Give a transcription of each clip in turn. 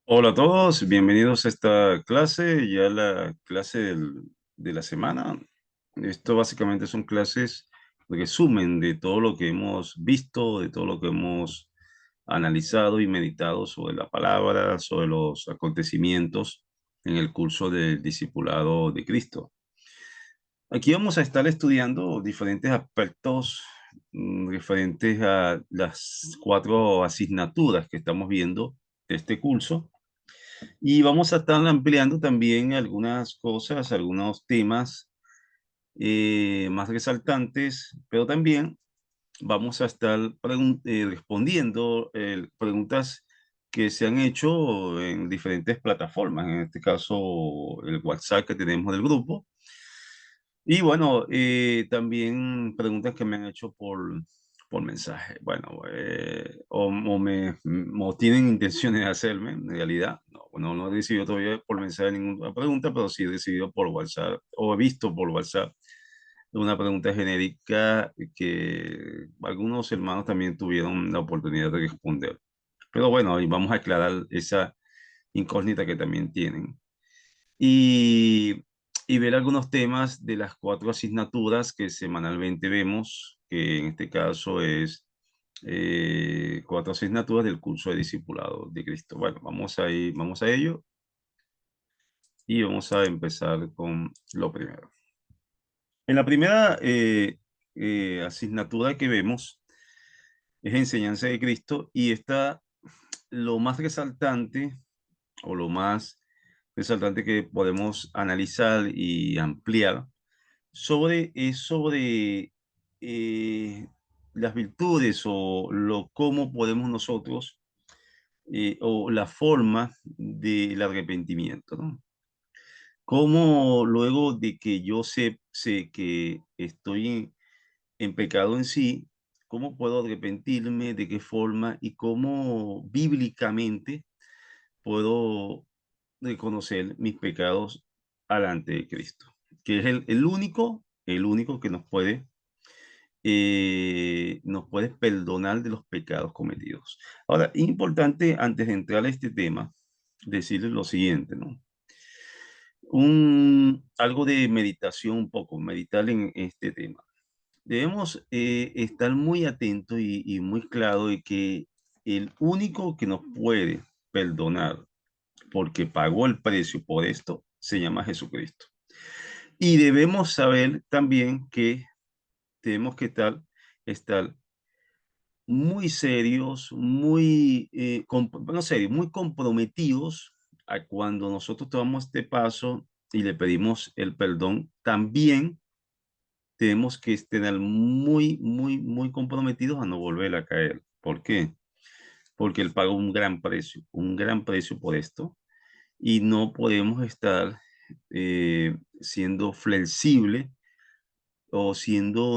Hola a todos, bienvenidos a esta clase, ya la clase de la semana. Esto básicamente son clases resumen de todo lo que hemos visto, de todo lo que hemos analizado y meditado sobre la palabra, sobre los acontecimientos en el curso del discipulado de Cristo. Aquí vamos a estar estudiando diferentes aspectos referentes a las cuatro asignaturas que estamos viendo de este curso. Y vamos a estar ampliando también algunas cosas, algunos temas más resaltantes, pero también vamos a estar respondiendo preguntas que se han hecho en diferentes plataformas, en este caso el WhatsApp que tenemos del grupo. Y bueno, también preguntas que me han hecho por mensaje. Bueno, o tienen intenciones de hacerme, en realidad. No, bueno, no he recibido todavía por mensaje ninguna pregunta, pero sí he recibido por WhatsApp, o he visto por WhatsApp una pregunta genérica que algunos hermanos también tuvieron la oportunidad de responder. Pero bueno, y vamos a aclarar esa incógnita que también tienen y, y ver algunos temas de las cuatro asignaturas que semanalmente vemos, que en este caso es cuatro asignaturas del curso de discipulado de Cristo. Bueno, vamos a ello y vamos a empezar con lo primero. En la primera asignatura que vemos es enseñanza de Cristo y está lo más resaltante o lo más resaltante que podemos analizar y ampliar sobre eh, las virtudes o cómo podemos nosotros o la forma del arrepentimiento, ¿no? Cómo luego de que yo sé que estoy en pecado en sí, cómo puedo arrepentirme, de qué forma y cómo bíblicamente puedo reconocer mis pecados delante de Cristo, que es el único que nos puede perdonar de los pecados cometidos. Ahora, es importante, antes de entrar a este tema, decirles lo siguiente, ¿no? Algo de meditación, un poco, meditar en este tema. Debemos estar muy atentos y muy claro de que el único que nos puede perdonar porque pagó el precio por esto se llama Jesucristo. Y debemos saber también que tenemos que estar muy serios, no serios, muy comprometidos a cuando nosotros tomamos este paso y le pedimos el perdón, también tenemos que estar muy comprometidos a no volver a caer. ¿Por qué? Porque Él pagó un gran precio por esto y no podemos estar siendo flexible o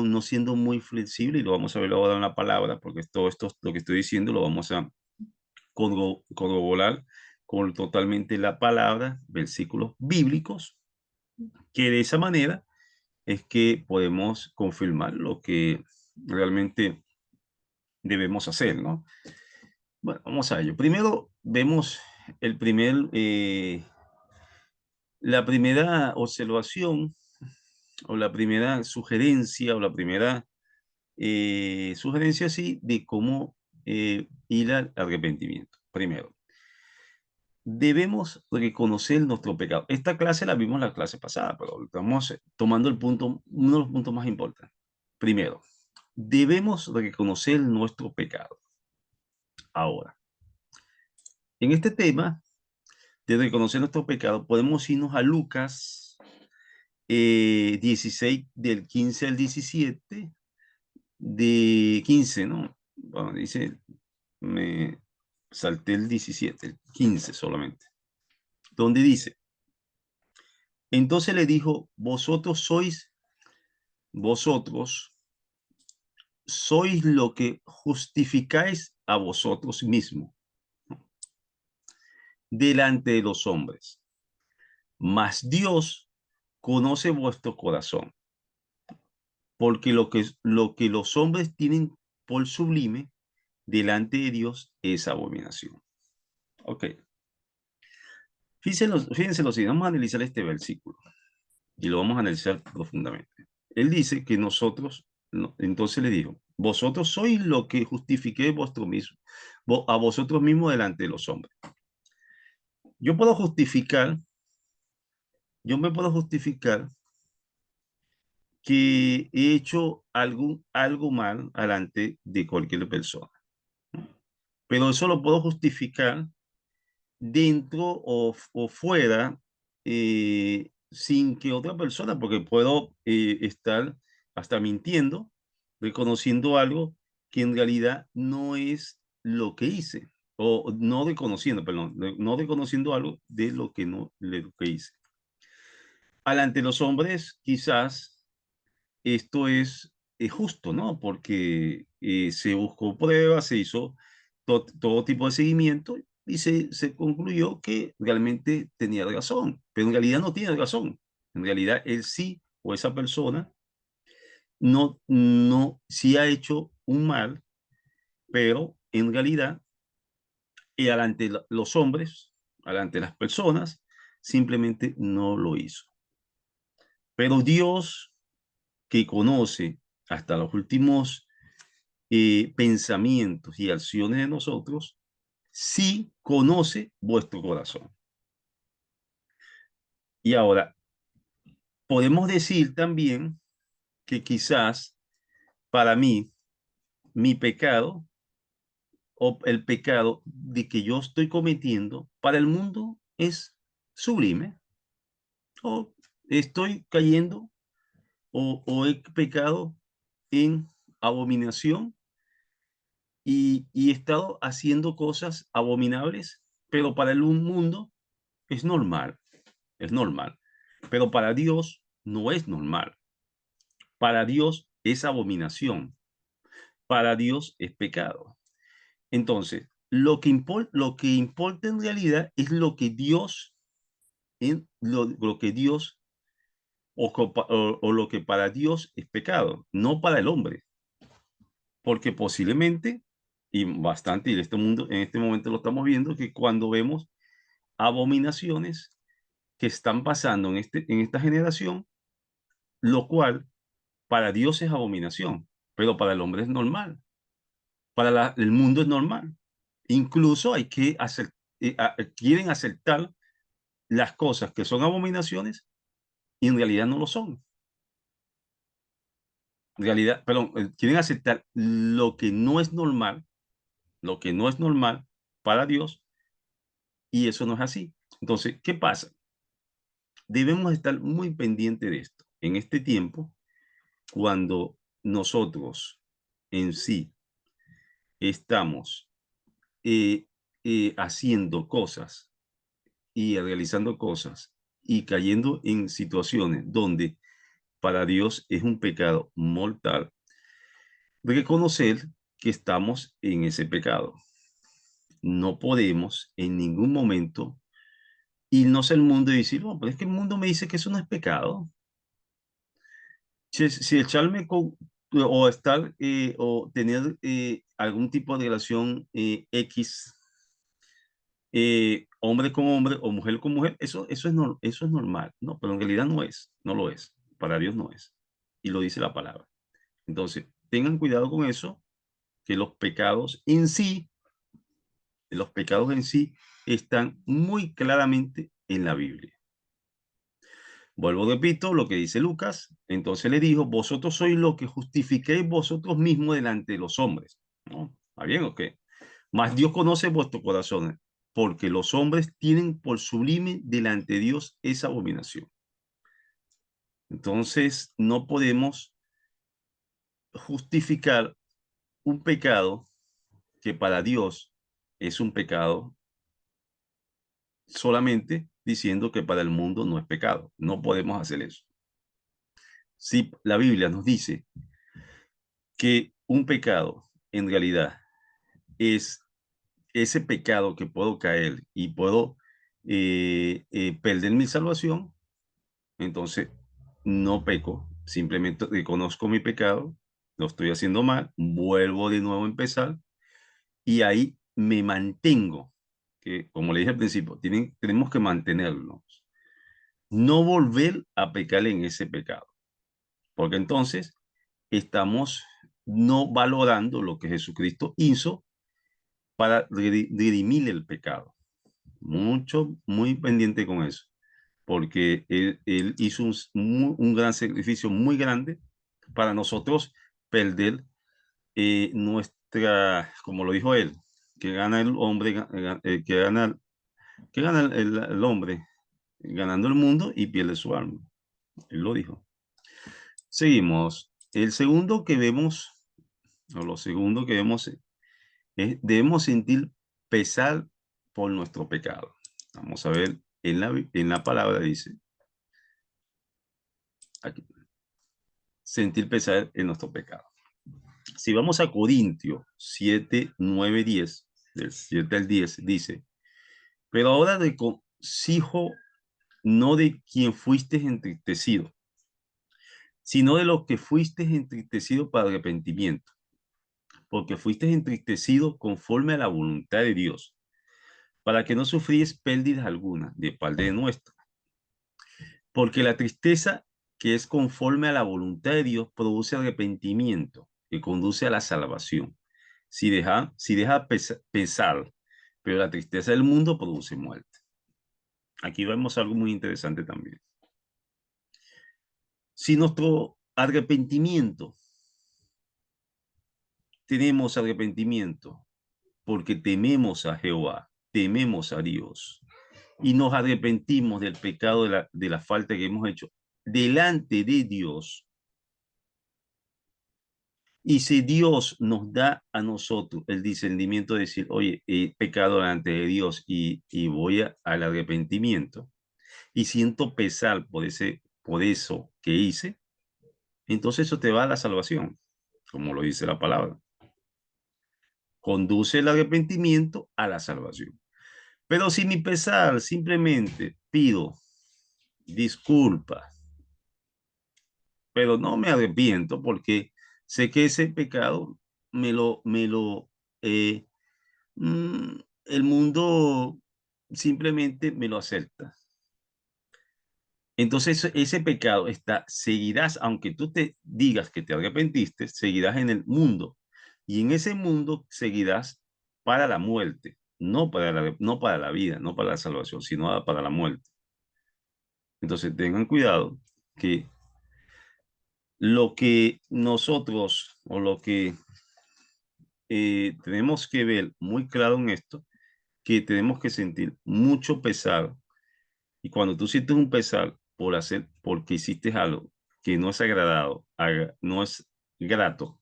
no siendo muy flexible, y lo vamos a ver ahora en la palabra, porque todo esto, lo que estoy diciendo, lo vamos a corroborar con totalmente la palabra, versículos bíblicos, que de esa manera es que podemos confirmar lo que realmente debemos hacer, ¿no? Bueno, vamos a ello. Primero vemos el la primera observación o la primera sugerencia o la primera sugerencia sí de cómo ir al arrepentimiento. Primero, debemos reconocer nuestro pecado. Esta clase la vimos la clase pasada, pero estamos tomando uno de los puntos más importantes. Primero, debemos reconocer nuestro pecado. Ahora, en este tema de reconocer nuestro pecado, podemos irnos a Lucas 16, del 15 al 17, de 15, ¿no? Bueno, dice, me salté el 17, el 15 solamente, donde dice, entonces le dijo, vosotros sois lo que justificáis a vosotros mismos delante de los hombres, mas Dios conoce vuestro corazón, porque lo que los hombres tienen por sublime delante de Dios es abominación. Ok. Fíjense lo siguiente, vamos a analizar este versículo y lo vamos a analizar profundamente. Él dice que nosotros, entonces le dijo, vosotros sois lo que justifiqué vuestro mismo, a vosotros mismos delante de los hombres. Yo puedo justificar, yo me puedo justificar que he hecho algo mal delante de cualquier persona, pero eso lo puedo justificar dentro o fuera, sin que otra persona, porque puedo estar hasta mintiendo, reconociendo algo que en realidad no es lo que hice, o no reconociendo, perdón, no reconociendo algo de lo que no lo que hice. Alante los hombres, quizás esto es justo, ¿no? Porque se buscó pruebas, se hizo todo tipo de seguimiento y se concluyó que realmente tenía razón, pero en realidad no tiene razón. En realidad él sí, o esa persona, sí ha hecho un mal, pero en realidad, alante los hombres, alante las personas, simplemente no lo hizo. Pero Dios, que conoce hasta los últimos pensamientos y acciones de nosotros, sí conoce vuestro corazón. Y ahora, podemos decir también que quizás para mí, mi pecado o el pecado de que yo estoy cometiendo para el mundo es sublime, o estoy cayendo o he pecado en abominación y he estado haciendo cosas abominables, pero para el mundo es normal, es normal. Pero para Dios no es normal. Para Dios es abominación. Para Dios es pecado. Entonces, lo que importa en realidad es lo que Dios, lo que Dios o lo que para Dios es pecado, no para el hombre. Porque posiblemente, y bastante, y en este momento lo estamos viendo, que cuando vemos abominaciones que están pasando en esta generación, lo cual para Dios es abominación, pero para el hombre es normal, para el mundo es normal. Incluso hay que hacer, quieren aceptar las cosas que son abominaciones y en realidad no lo son. En realidad, perdón, quieren aceptar lo que no es normal, lo que no es normal para Dios, y eso no es así. Entonces, ¿qué pasa? Debemos estar muy pendientes de esto. En este tiempo, cuando nosotros en sí estamos eh, haciendo cosas y realizando cosas y cayendo en situaciones donde para Dios es un pecado mortal, reconocer que estamos en ese pecado. No podemos en ningún momento irnos al mundo y decir, no, pero es que el mundo me dice que eso no es pecado. Si echarme con, o estar o tener algún tipo de relación X, hombre con hombre o mujer con mujer, eso es normal, no, pero en realidad no es, no lo es, para Dios no es, y lo dice la palabra. Entonces, tengan cuidado con eso, que los pecados en sí están muy claramente en la Biblia. Vuelvo, repito, lo que dice Lucas. Entonces le dijo, vosotros sois lo que justifiquéis vosotros mismos delante de los hombres. ¿No? ¿Está bien o qué? Mas Dios conoce vuestros corazones, porque los hombres tienen por sublime delante de Dios esa abominación. Entonces, no podemos justificar un pecado que para Dios es un pecado solamente diciendo que para el mundo no es pecado. No podemos hacer eso. Si la Biblia nos dice que un pecado en realidad es ese pecado que puedo caer y puedo perder mi salvación, entonces no peco, simplemente reconozco mi pecado, lo estoy haciendo mal, vuelvo de nuevo a empezar y ahí me mantengo. que, como le dije al principio, tenemos que mantenernos, no volver a pecar en ese pecado, porque entonces estamos no valorando lo que Jesucristo hizo para redimir el pecado. Muy pendiente con eso, porque él hizo un gran sacrificio muy grande para nosotros perder como lo dijo él, que gana el hombre, que gana el hombre ganando el mundo y pierde su alma. Él lo dijo. Seguimos. El segundo que vemos, o lo segundo que vemos es, debemos sentir pesar por nuestro pecado. Vamos a ver, en la palabra dice, aquí, sentir pesar en nuestro pecado. Si vamos a Corintios 7, 9, 10, del 7 al 10, dice, pero ahora regocijo no de quien fuiste entristecido, sino de lo que fuiste entristecido para arrepentimiento, porque fuiste entristecido conforme a la voluntad de Dios, para que no sufríes pérdidas alguna de parte nuestra. Porque la tristeza que es conforme a la voluntad de Dios produce arrepentimiento, que conduce a la salvación. Si deja pesar, pero la tristeza del mundo produce muerte. Aquí vemos algo muy interesante también. Si nuestro arrepentimiento, tenemos arrepentimiento porque tememos a Jehová, tememos a Dios y nos arrepentimos del pecado de la falta que hemos hecho delante de Dios. Y si Dios nos da a nosotros el discernimiento de decir, oye, he pecado delante de Dios y voy al arrepentimiento y siento pesar por eso que hice, entonces eso te va a la salvación, como lo dice la palabra. Conduce el arrepentimiento a la salvación. Pero si mi pesar simplemente pido disculpas, pero no me arrepiento porque sé que ese pecado eh, el mundo simplemente me lo acepta. Entonces ese pecado seguirás, aunque tú te digas que te arrepentiste, seguirás en el mundo. Y en ese mundo seguirás para la muerte, no para la vida, no para la salvación, sino para la muerte. Entonces tengan cuidado que lo que nosotros o lo que tenemos que ver muy claro en esto, que tenemos que sentir mucho pesar. Y cuando tú sientes un pesar porque hiciste algo que no es no es grato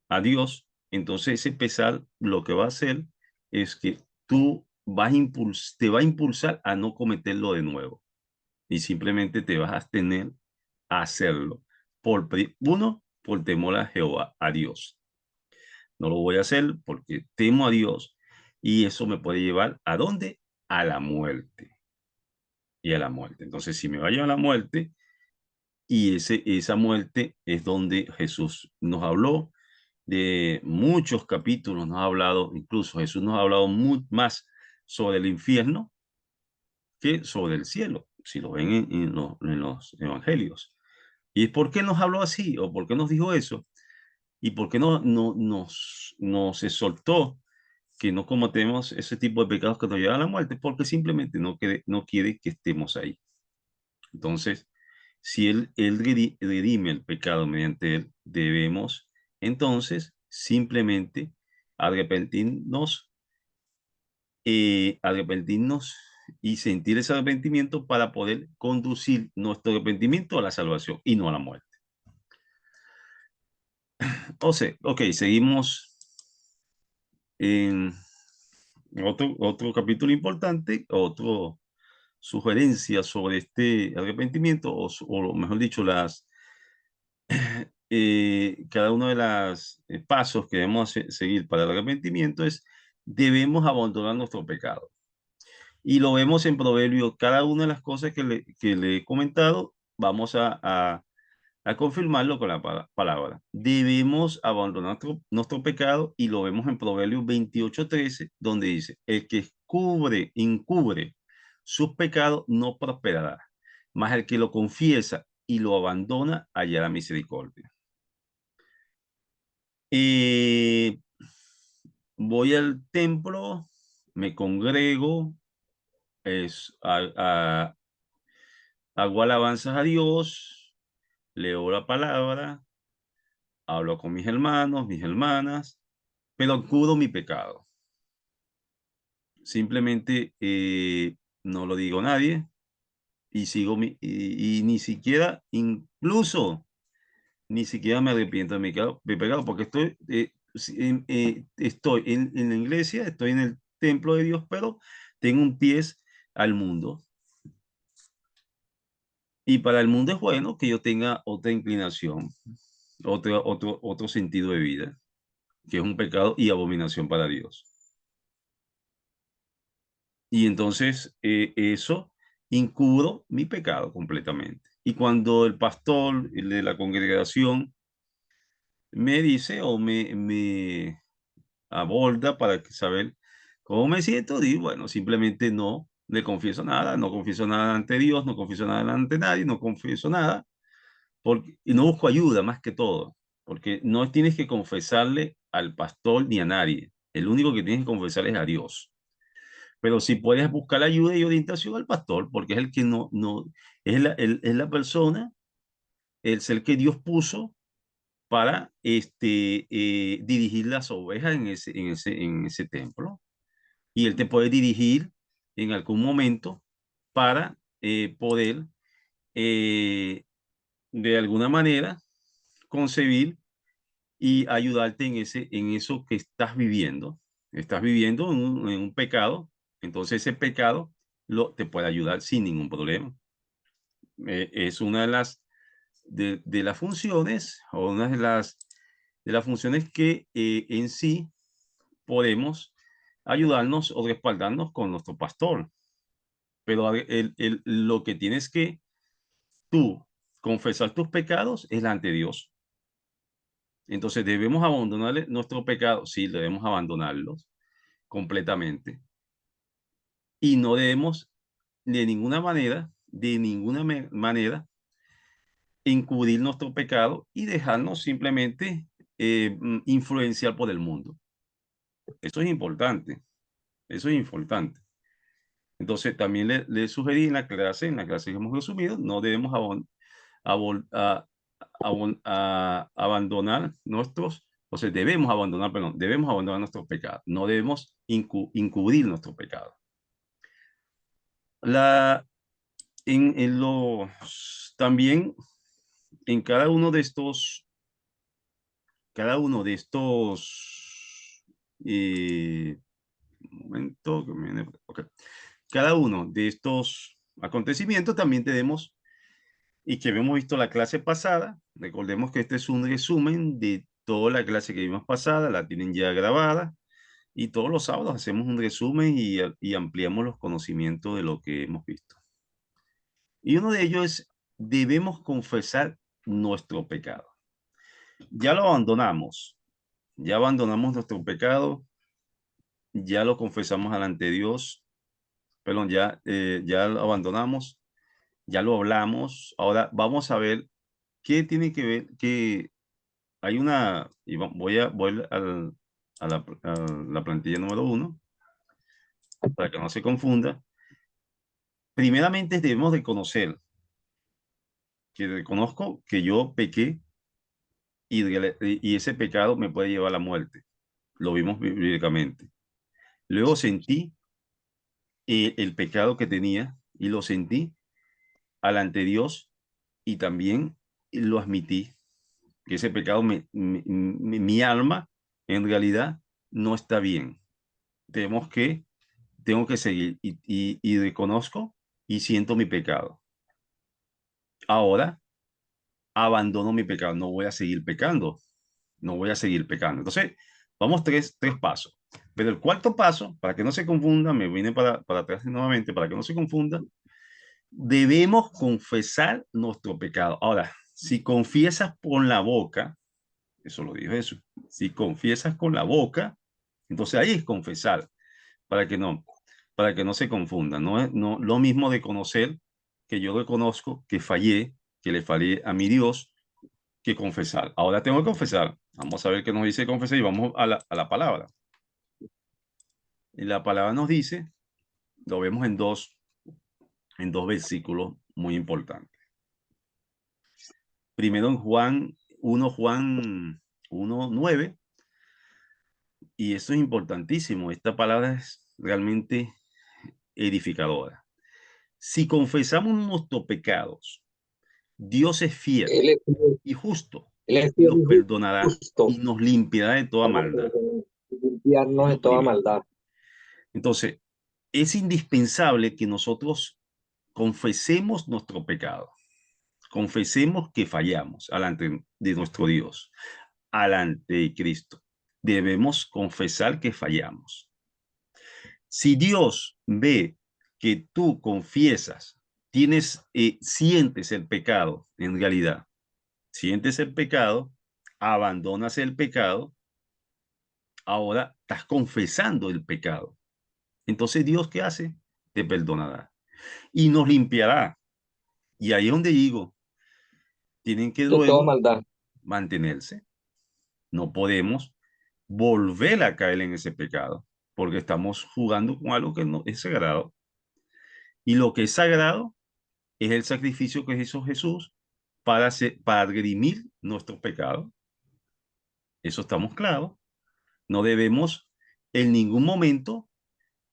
a Dios, entonces ese pesar lo que va a hacer es que te va a impulsar a no cometerlo de nuevo y simplemente te vas a abstener a hacerlo. Uno, por temor a Jehová, a Dios. No lo voy a hacer porque temo a Dios y eso me puede llevar ¿a dónde? A la muerte y a la muerte. Entonces, si me va a llevar a la muerte, y esa muerte es donde Jesús nos habló de muchos capítulos, nos ha hablado, incluso Jesús nos ha hablado más sobre el infierno que sobre el cielo, si lo ven en los evangelios. ¿Y por qué nos habló así? ¿O por qué nos dijo eso? ¿Y por qué nos exhortó que no cometemos ese tipo de pecados que nos llevan a la muerte? Porque simplemente no quiere que estemos ahí. Entonces, si él redime el pecado mediante él, debemos entonces simplemente arrepentirnos, arrepentirnos y sentir ese arrepentimiento para poder conducir nuestro arrepentimiento a la salvación y no a la muerte. O sea, ok, seguimos en otro capítulo importante, otro sugerencia sobre este arrepentimiento, o mejor dicho, cada uno de los pasos que debemos seguir para el arrepentimiento es: debemos abandonar nuestro pecado. Y lo vemos en Proverbios, cada una de las cosas que le he comentado, vamos a confirmarlo con la palabra. Debemos abandonar nuestro pecado y lo vemos en Proverbios 28:13, donde dice: el que encubre sus pecados no prosperará, mas el que lo confiesa y lo abandona hallará misericordia. Y voy al templo, me congrego, es, hago alabanzas a Dios, leo la palabra, hablo con mis hermanos, mis hermanas, pero acudo mi pecado. Simplemente no lo digo a nadie y sigo y ni siquiera, incluso, ni siquiera me arrepiento de mi pecado porque estoy, estoy en la iglesia, estoy en el templo de Dios, pero tengo un pie al mundo. Y para el mundo es bueno que yo tenga otra inclinación, otro sentido de vida, que es un pecado y abominación para Dios. Y entonces eso incubro mi pecado completamente. Y cuando el pastor el de la congregación me dice o me aborda para saber cómo me siento, digo, bueno, simplemente no le confieso nada, no confieso nada ante Dios, no confieso nada ante nadie, no confieso nada, y no busco ayuda más que todo, porque no tienes que confesarle al pastor ni a nadie. El único que tienes que confesar es a Dios. Pero si puedes buscar ayuda y orientación al pastor, porque es el que no, es la persona, el ser que Dios puso para dirigir las ovejas en ese templo. Y él te puede dirigir en algún momento para poder, eh, de alguna manera, concebir y ayudarte en eso que estás viviendo. Estás viviendo en un pecado, entonces ese pecado te puede ayudar sin ningún problema. Es una de las funciones o una de las funciones que en sí podemos ayudarnos o respaldarnos con nuestro pastor. Pero lo que tienes que tú confesar tus pecados es ante Dios. Entonces debemos abandonar nuestro pecado. Sí, debemos abandonarlos completamente. Y no debemos de ninguna manera, encubrir nuestro pecado y dejarnos simplemente influenciar por el mundo. Eso es importante. Eso es importante. Entonces, también le sugerí en la clase que hemos resumido, no debemos abandonar nuestros, o sea, debemos abandonar nuestros pecados, no debemos encubrir nuestros pecados. La, también en cada uno de estos, un momento, okay. Cada uno de estos acontecimientos también tenemos, y que hemos visto la clase pasada, recordemos que este es un resumen de toda la clase que vimos pasada, la tienen ya grabada, y todos los sábados hacemos un resumen y ampliamos los conocimientos de lo que hemos visto. Y uno de ellos es, debemos confesar nuestro pecado. Ya lo abandonamos, ya abandonamos nuestro pecado, ya lo confesamos delante de Dios, perdón, ya lo abandonamos, ya lo hablamos. Ahora vamos a ver qué tiene que ver, que hay una, y voy a la plantilla número 1, para que no se confunda. Primeramente debemos de conocer, que reconozco que yo pequé y ese pecado me puede llevar a la muerte. Lo vimos bíblicamente. Luego sentí el pecado que tenía y lo sentí ante Dios y también lo admití, que ese pecado, mi alma en realidad no está bien. Tengo que seguir y reconozco y siento mi pecado. Ahora abandono mi pecado, no voy a seguir pecando, no voy a seguir pecando. Entonces, vamos tres pasos. Pero el cuarto paso, para que no se confunda, me vine para atrás nuevamente, para que no se confunda, debemos confesar nuestro pecado. Ahora, si confiesas con la boca, eso lo dijo Jesús, si confiesas con la boca, entonces ahí es confesar, para que no. para que no se confunda. No es no, lo mismo de conocer que yo reconozco que fallé, que le fallé a mi Dios, que confesar. Ahora tengo que confesar. Vamos a ver qué nos dice confesar y vamos a la palabra. Y la palabra nos dice, lo vemos en dos versículos muy importantes. Primero en Juan 1:9, y eso es importantísimo. Esta palabra es realmente edificadora. Si confesamos nuestros pecados, Dios es fiel Él es, y justo él es y fiel nos y perdonará justo y nos limpiará de toda para maldad. Es limpiarnos de lo toda primero. maldad. Entonces, es indispensable que nosotros confesemos nuestro pecado, confesemos que fallamos delante de nuestro Dios, delante de Cristo. Debemos confesar que fallamos. Si Dios ve que tú confiesas, sientes el pecado, en realidad, sientes el pecado, abandonas el pecado, ahora estás confesando el pecado. Entonces, ¿Dios qué hace? Te perdonará y nos limpiará. Y ahí es donde digo, tienen que De toda luego maldad. mantenerse. No podemos volver a caer en ese pecado, porque estamos jugando con algo que no es sagrado. Y lo que es sagrado es el sacrificio que hizo Jesús para redimir nuestros pecados. Eso estamos claros. No debemos en ningún momento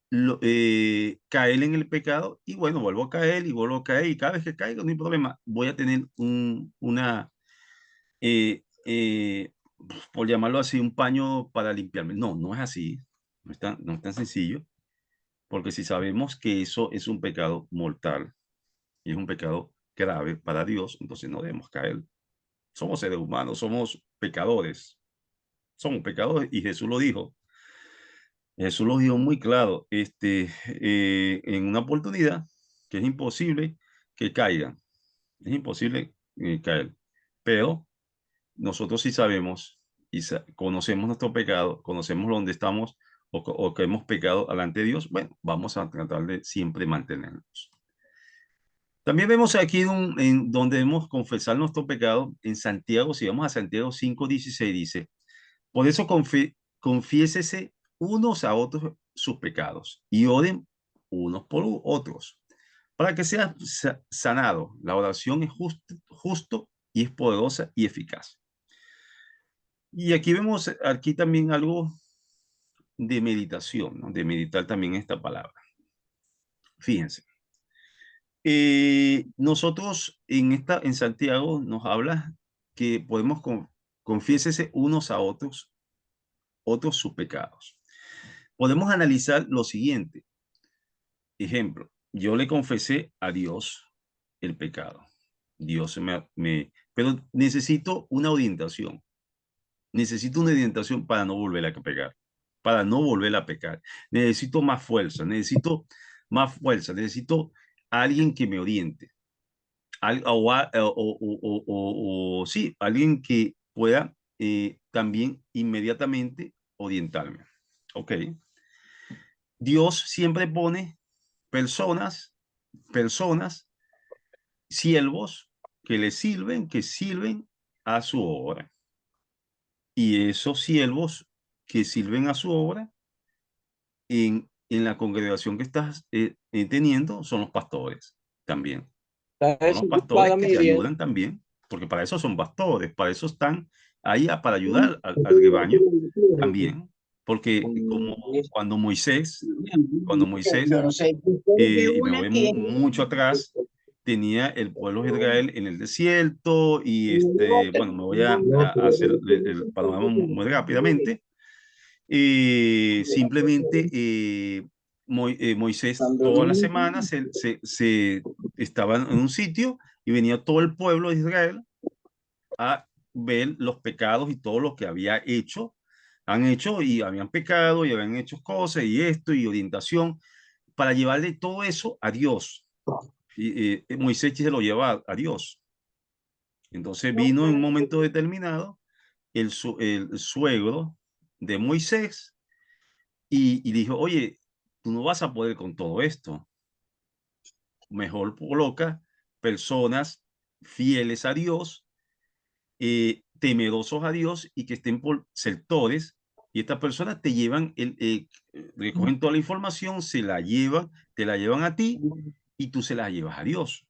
caer en el pecado y bueno, vuelvo a caer y vuelvo a caer y cada vez que caigo no hay problema, voy a tener eh, eh, por llamarlo así, un paño para limpiarme. No, no es así, no es tan sencillo, porque si sabemos que eso es un pecado mortal y es un pecado grave para Dios, entonces no debemos caer. Somos seres humanos, somos pecadores y Jesús lo dijo. Jesús lo dijo muy claro, en una oportunidad que es imposible que caigan, es imposible caer, pero nosotros sí sabemos y conocemos nuestro pecado, conocemos dónde estamos o que hemos pecado delante de Dios, bueno, vamos a tratar de siempre mantenernos. También vemos aquí en donde debemos confesar nuestro pecado en Santiago, si vamos a Santiago 5:16 dice, por eso confiésese unos a otros sus pecados y oren unos por otros para que sea sanado. La oración es justo y es poderosa y eficaz. Y aquí vemos aquí también algo de meditación, ¿no? De meditar también esta palabra. Fíjense, nosotros en Santiago nos habla que podemos confiésese unos a otros sus pecados. Podemos analizar lo siguiente. Ejemplo, yo le confesé a Dios el pecado. Dios pero necesito una orientación. Necesito una orientación para no volver a pecar, para no volver a pecar. Necesito a alguien que me oriente, sí, alguien que pueda también inmediatamente orientarme. Ok. Dios siempre pone personas, personas, siervos que sirven a su obra. Y esos siervos que sirven a su obra en la congregación que estás teniendo son los pastores también. Está Son los desocupada, pastores que te Miriam. ayudan también, porque para eso son pastores, para eso están ahí para ayudar al rebaño también. Porque como cuando Moisés, Yo no sé, ustedes de y me una voy que mucho atrás, tenía el pueblo de Israel en el desierto y bueno, me voy a hacer el panorama muy rápidamente. Simplemente Moisés todas las semanas se estaba en un sitio y venía todo el pueblo de Israel a ver los pecados y todo lo que han hecho y habían pecado y habían hecho cosas y esto y orientación para llevarle todo eso a Dios. Y Moisés se lo lleva a Dios. Entonces vino en un momento determinado el suegro de Moisés y dijo, oye, tú no vas a poder con todo esto. Mejor coloca personas fieles a Dios, temerosos a Dios y que estén por sectores, y estas personas te llevan, recogen toda la información, se la llevan, te la llevan a ti y tú se la llevas a Dios.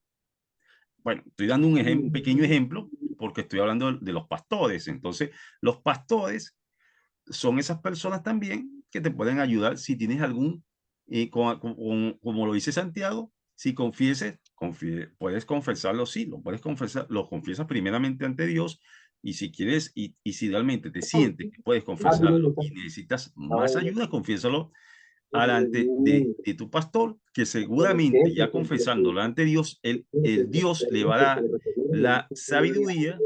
Bueno, estoy dando un pequeño ejemplo porque estoy hablando de los pastores. Entonces, los pastores son esas personas también que te pueden ayudar si tienes algún, como lo dice Santiago, si puedes confesarlo, sí, lo puedes confesar, lo confiesas primeramente ante Dios, y si quieres, y si realmente te sientes que puedes confesarlo y necesitas más ayuda, confiésalo alante de tu pastor, que seguramente ya confesándolo ante Dios, el Dios le va a dar la sabiduría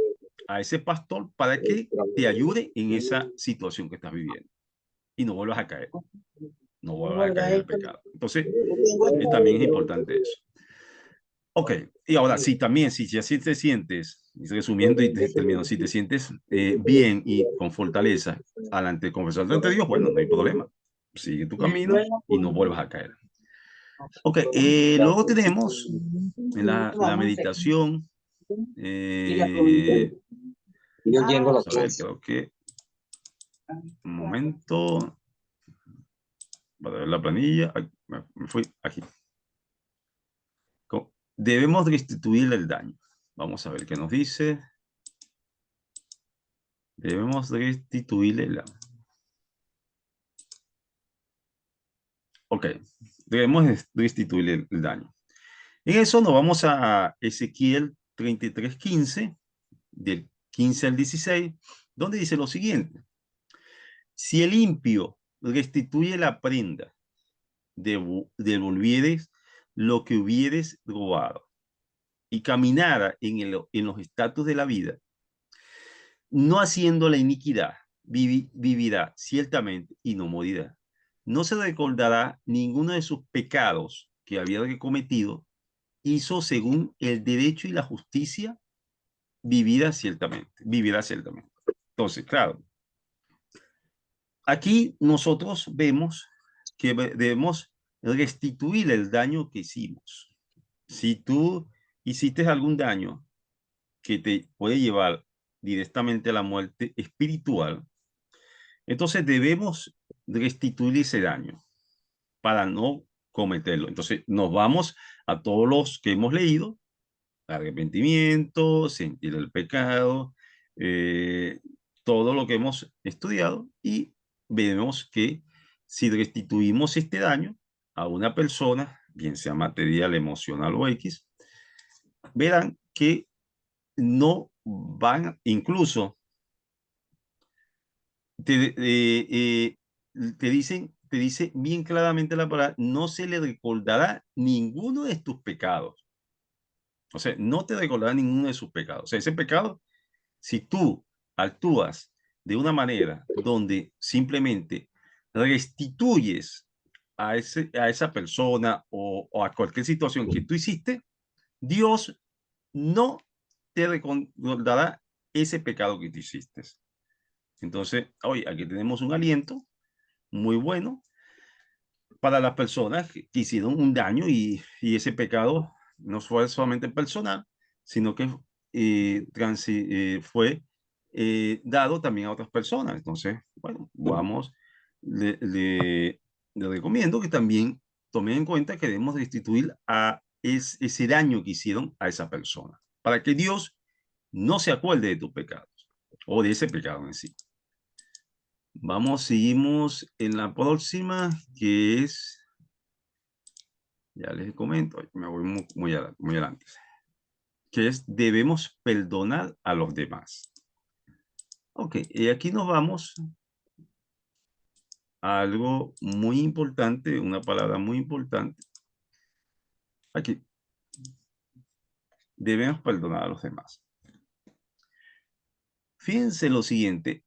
a ese pastor para que te ayude en esa situación que estás viviendo y no vuelvas a caer, no vuelvas a caer en el pecado. Entonces, también es importante eso. Ok, y ahora sí, también, si así te sientes, resumiendo y termino, si te sientes bien y con fortaleza alante de confesarte ante Dios, bueno, no hay problema. Sigue tu camino y no vuelvas a caer. Ok, luego tenemos la meditación. Yo llego a las A ver, 11. creo que un momento para ver la planilla. Ay, me fui aquí. Debemos restituir el daño. Vamos a ver qué nos dice. Debemos restituir el daño. Ok, debemos restituir el daño. En eso nos vamos a Ezequiel 33:15, del 15 al 16, donde dice lo siguiente. Si el impío restituye la prenda, devolvieres lo que hubieres robado y caminara en los estatus de la vida, no haciendo la iniquidad, vivirá ciertamente y no morirá. No se recordará ninguno de sus pecados que había cometido, hizo según el derecho y la justicia, vivirá ciertamente, vivirá ciertamente. Entonces, claro, aquí nosotros vemos que debemos restituir el daño que hicimos. Si tú hiciste algún daño que te puede llevar directamente a la muerte espiritual, entonces debemos restituir ese daño para no cometerlo. Entonces nos vamos a todos los que hemos leído: arrepentimiento, sentir el pecado, eh, todo lo que hemos estudiado, y vemos que si restituimos este daño a una persona, bien sea material, emocional o X, verán que no van, incluso te, te dice bien claramente la palabra, no se le recordará ninguno de tus pecados. O sea, no te recordará ninguno de sus pecados. O sea, ese pecado, si tú actúas de una manera donde simplemente restituyes a esa persona o a cualquier situación que tú hiciste, Dios no te recordará ese pecado que tú hiciste. Entonces, hoy aquí tenemos un aliento muy bueno para las personas que hicieron un daño, y ese pecado no fue solamente personal, sino que fue dado también a otras personas. Entonces, bueno, le recomiendo que también tomen en cuenta que debemos restituir ese daño que hicieron a esa persona, para que Dios no se acuerde de tus pecados o de ese pecado en sí. Seguimos en la próxima, que es, ya les comento, me voy muy adelante, que es debemos perdonar a los demás. Ok, y aquí nos vamos a algo muy importante, una palabra muy importante. Aquí, debemos perdonar a los demás. Fíjense lo siguiente,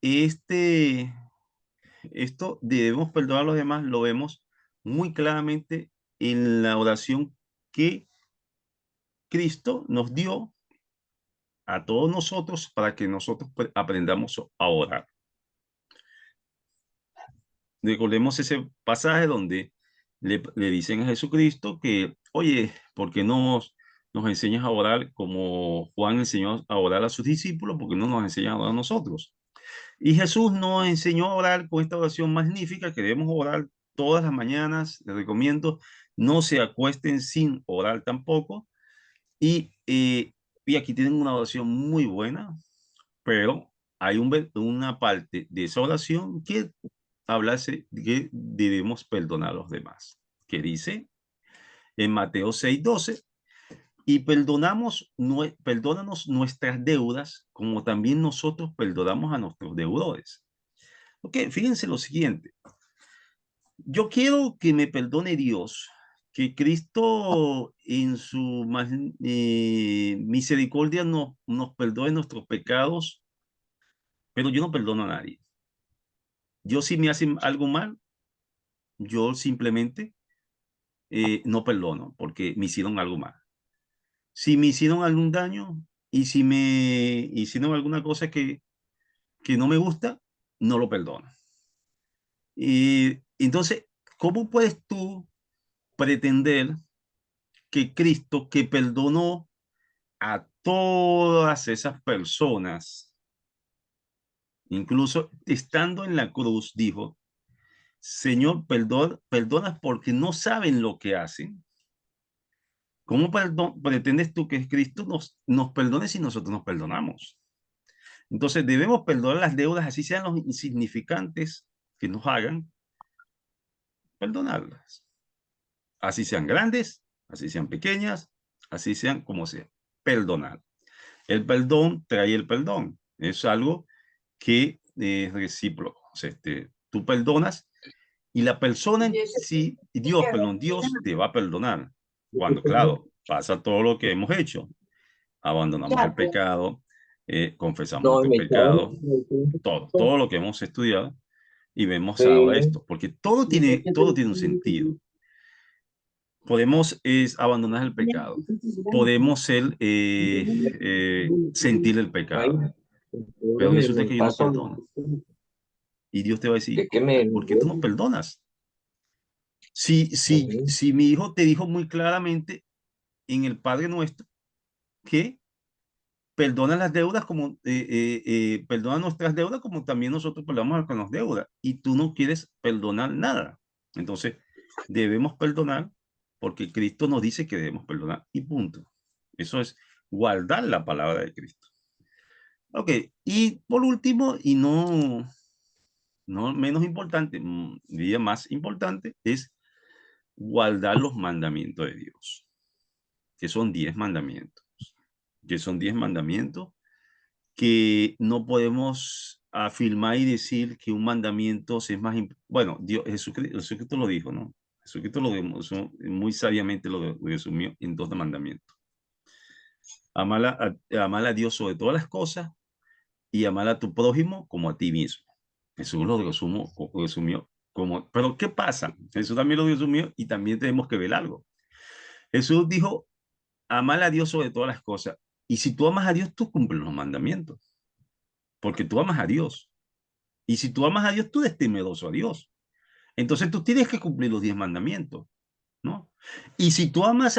esto debemos perdonar a los demás, lo vemos muy claramente en la oración que Cristo nos dio a todos nosotros para que nosotros aprendamos a orar. Recordemos ese pasaje donde le dicen a Jesucristo que, oye, ¿por qué no nos enseñas a orar como Juan enseñó a orar a sus discípulos? ¿Por qué no nos enseñas a orar a nosotros? Y Jesús nos enseñó a orar con esta oración magnífica que debemos orar todas las mañanas. Les recomiendo, no se acuesten sin orar tampoco. Y aquí tienen una oración muy buena, pero hay una parte de esa oración que hablase de que debemos perdonar a los demás, que dice en Mateo 6:12, y perdónanos nuestras deudas como también nosotros perdonamos a nuestros deudores. Ok, fíjense lo siguiente. Yo quiero que me perdone Dios, que Cristo en su misericordia nos perdone nuestros pecados, pero yo no perdono a nadie. Yo si me hacen algo mal, yo simplemente no perdono porque me hicieron algo mal. Si me hicieron algún daño y si me hicieron alguna cosa que no me gusta, no lo perdono. Y entonces, ¿cómo puedes tú pretender que Cristo, que perdonó a todas esas personas, incluso estando en la cruz, dijo, Señor, perdonas porque no saben lo que hacen? ¿Cómo pretendes tú que Cristo nos perdone si nosotros nos perdonamos? Entonces debemos perdonar las deudas, así sean los insignificantes que nos hagan, perdonarlas. Así sean grandes, así sean pequeñas, así sean como sean. Perdonar. El perdón trae el perdón. Es algo que es recíproco. O sea, tú perdonas y la persona en sí, Dios, perdón, Dios te va a perdonar. Cuando, claro, pasa todo lo que hemos hecho. Abandonamos el pecado, confesamos No, nuestros me echaron. pecados, todo lo que hemos estudiado y vemos ahora esto, porque todo tiene un sentido. Podemos abandonar el pecado, podemos sentir el Ay, pecado, pero resulta que yo no paso. perdono. Y Dios te va a decir, Es que me. ¿por qué tú no perdonas? Ujú. Si mi hijo te dijo muy claramente en el Padre Nuestro que perdona las deudas como, perdona nuestras deudas como también nosotros perdonamos con las deudas, y tú no quieres perdonar nada. Entonces, debemos perdonar porque Cristo nos dice que debemos perdonar y punto. Eso es guardar la palabra de Cristo. Ok, y por último, y no menos importante, diría más importante, es guardar los mandamientos de Dios, que son 10 mandamientos, que son 10 mandamientos que no podemos afirmar y decir que un mandamiento es más, bueno, Jesucristo lo dijo, ¿no? Jesucristo muy sabiamente lo resumió en 2 mandamientos. Amar a Dios sobre todas las cosas y amar a tu prójimo como a ti mismo. Jesús lo resumió como, pero ¿qué pasa? Jesús también lo resumió y también tenemos que ver algo. Jesús dijo, amar a Dios sobre todas las cosas. Y si tú amas a Dios, tú cumples los mandamientos, porque tú amas a Dios. Y si tú amas a Dios, tú eres temeroso a Dios. Entonces tú tienes que cumplir los 10 mandamientos, ¿no? Y si tú amas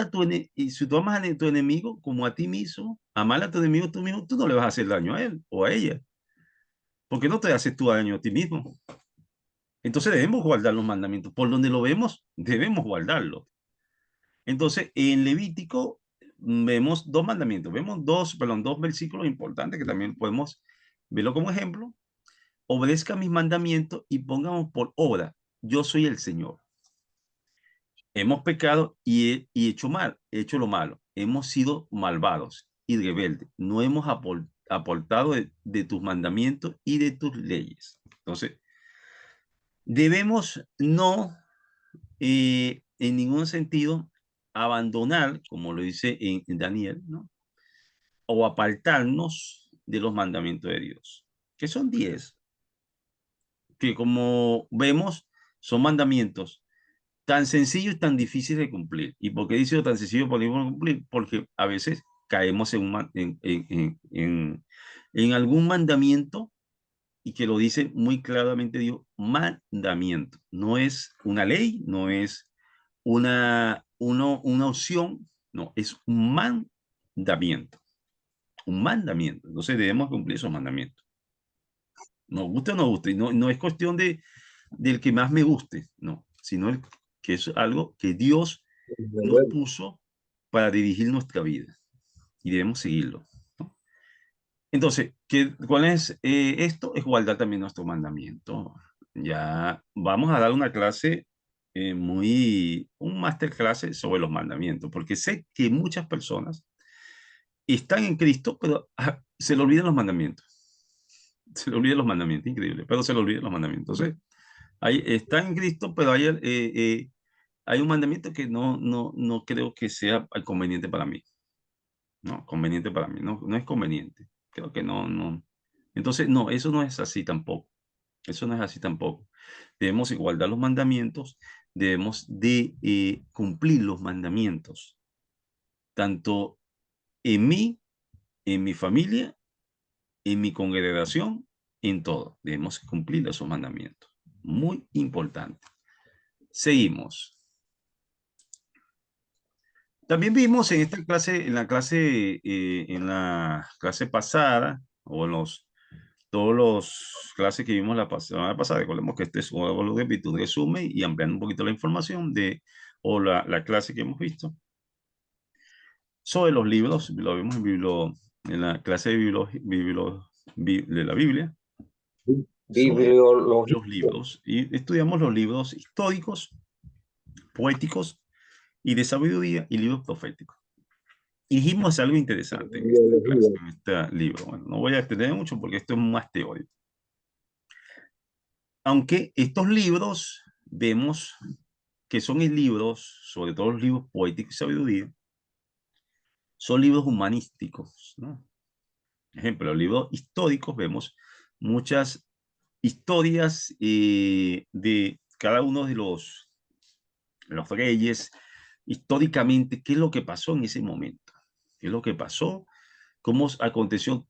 y si tú amas a tu enemigo como a ti mismo, amar a tu enemigo tú mismo, tú no le vas a hacer daño a él o a ella, porque no te haces tú daño a ti mismo. Entonces debemos guardar los mandamientos. Por donde lo vemos, debemos guardarlo. Entonces, en Levítico vemos 2 mandamientos, vemos dos versículos importantes que también podemos verlo como ejemplo. Obedezca mis mandamientos y pongamos por obra, yo soy el Señor. Hemos pecado y hecho mal, hecho lo malo. Hemos sido malvados y rebeldes. No hemos aportado de tus mandamientos y de tus leyes. Entonces, debemos no, en ningún sentido, abandonar, como lo dice en Daniel, ¿no? O apartarnos de los mandamientos de Dios, que son 10, que como vemos, son mandamientos tan sencillo y tan difícil de cumplir. ¿Y por qué dice tan sencillo de cumplir? Porque a veces caemos en algún mandamiento y que lo dice muy claramente Dios, mandamiento. No es una ley, no es una opción, no, es un mandamiento. Un mandamiento. Entonces debemos cumplir esos mandamientos. Nos guste o no guste. No es cuestión del que más me guste, no, sino que es algo que Dios nos puso para dirigir nuestra vida y debemos seguirlo, ¿no? Entonces, ¿cuál es esto? Es guardar también nuestro mandamiento. Ya vamos a dar una clase un masterclass sobre los mandamientos, porque sé que muchas personas están en Cristo, pero se le olvidan los mandamientos. Se le olvidan los mandamientos, increíble, pero se le olvidan los mandamientos. Entonces, está en Cristo, pero hay un mandamiento que no creo que sea conveniente para mí. No, conveniente para mí, no es conveniente. Creo que no. Entonces, no, eso no es así tampoco. Eso no es así tampoco. Debemos igualdar los mandamientos, debemos de cumplir los mandamientos, tanto en mí, en mi familia, en mi congregación, en todo. Debemos cumplir esos mandamientos. Muy importante. Seguimos. También vimos en esta clase, en la clase pasada, o en todos los clases que vimos la semana pasada, recordemos que este es un resumen y ampliando un poquito la información o la clase que hemos visto sobre los libros, lo vimos en la clase de la Biblia, sobre Bibliología. los libros, y estudiamos los libros históricos, poéticos y de sabiduría y libros proféticos. Y dijimos algo interesante en esta clase, en este libro. Bueno, no voy a extender mucho porque esto es más teórico. Aunque estos libros vemos que son libros, sobre todo los libros poéticos y sabiduría, son libros humanísticos, ¿no? Por ejemplo, los libros históricos vemos muchas historias de cada uno de los reyes, históricamente, qué es lo que pasó en ese momento, qué es lo que pasó, cómo aconteció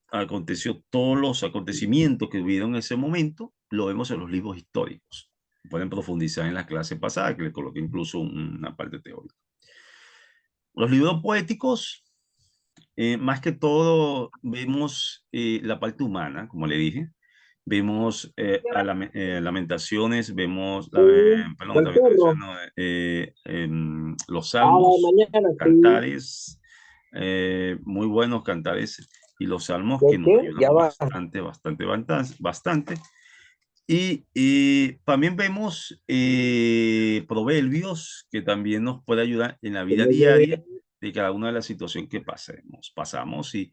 todos los acontecimientos que hubieron en ese momento, lo vemos en los libros históricos. Pueden profundizar en la clase pasada, que le coloqué incluso una parte teórica. Los libros poéticos, más que todo, vemos la parte humana, como le dije. Vemos Lamentaciones, vemos, perdón, El también estoy perro. diciendo, los Ah, salmos, mañana sí. cantares, muy buenos cantares, y los salmos ¿De que nos qué? Ya ayudan va. bastante. Y también vemos proverbios que también nos puede ayudar en la vida diaria de cada una de las situaciones que pasamos y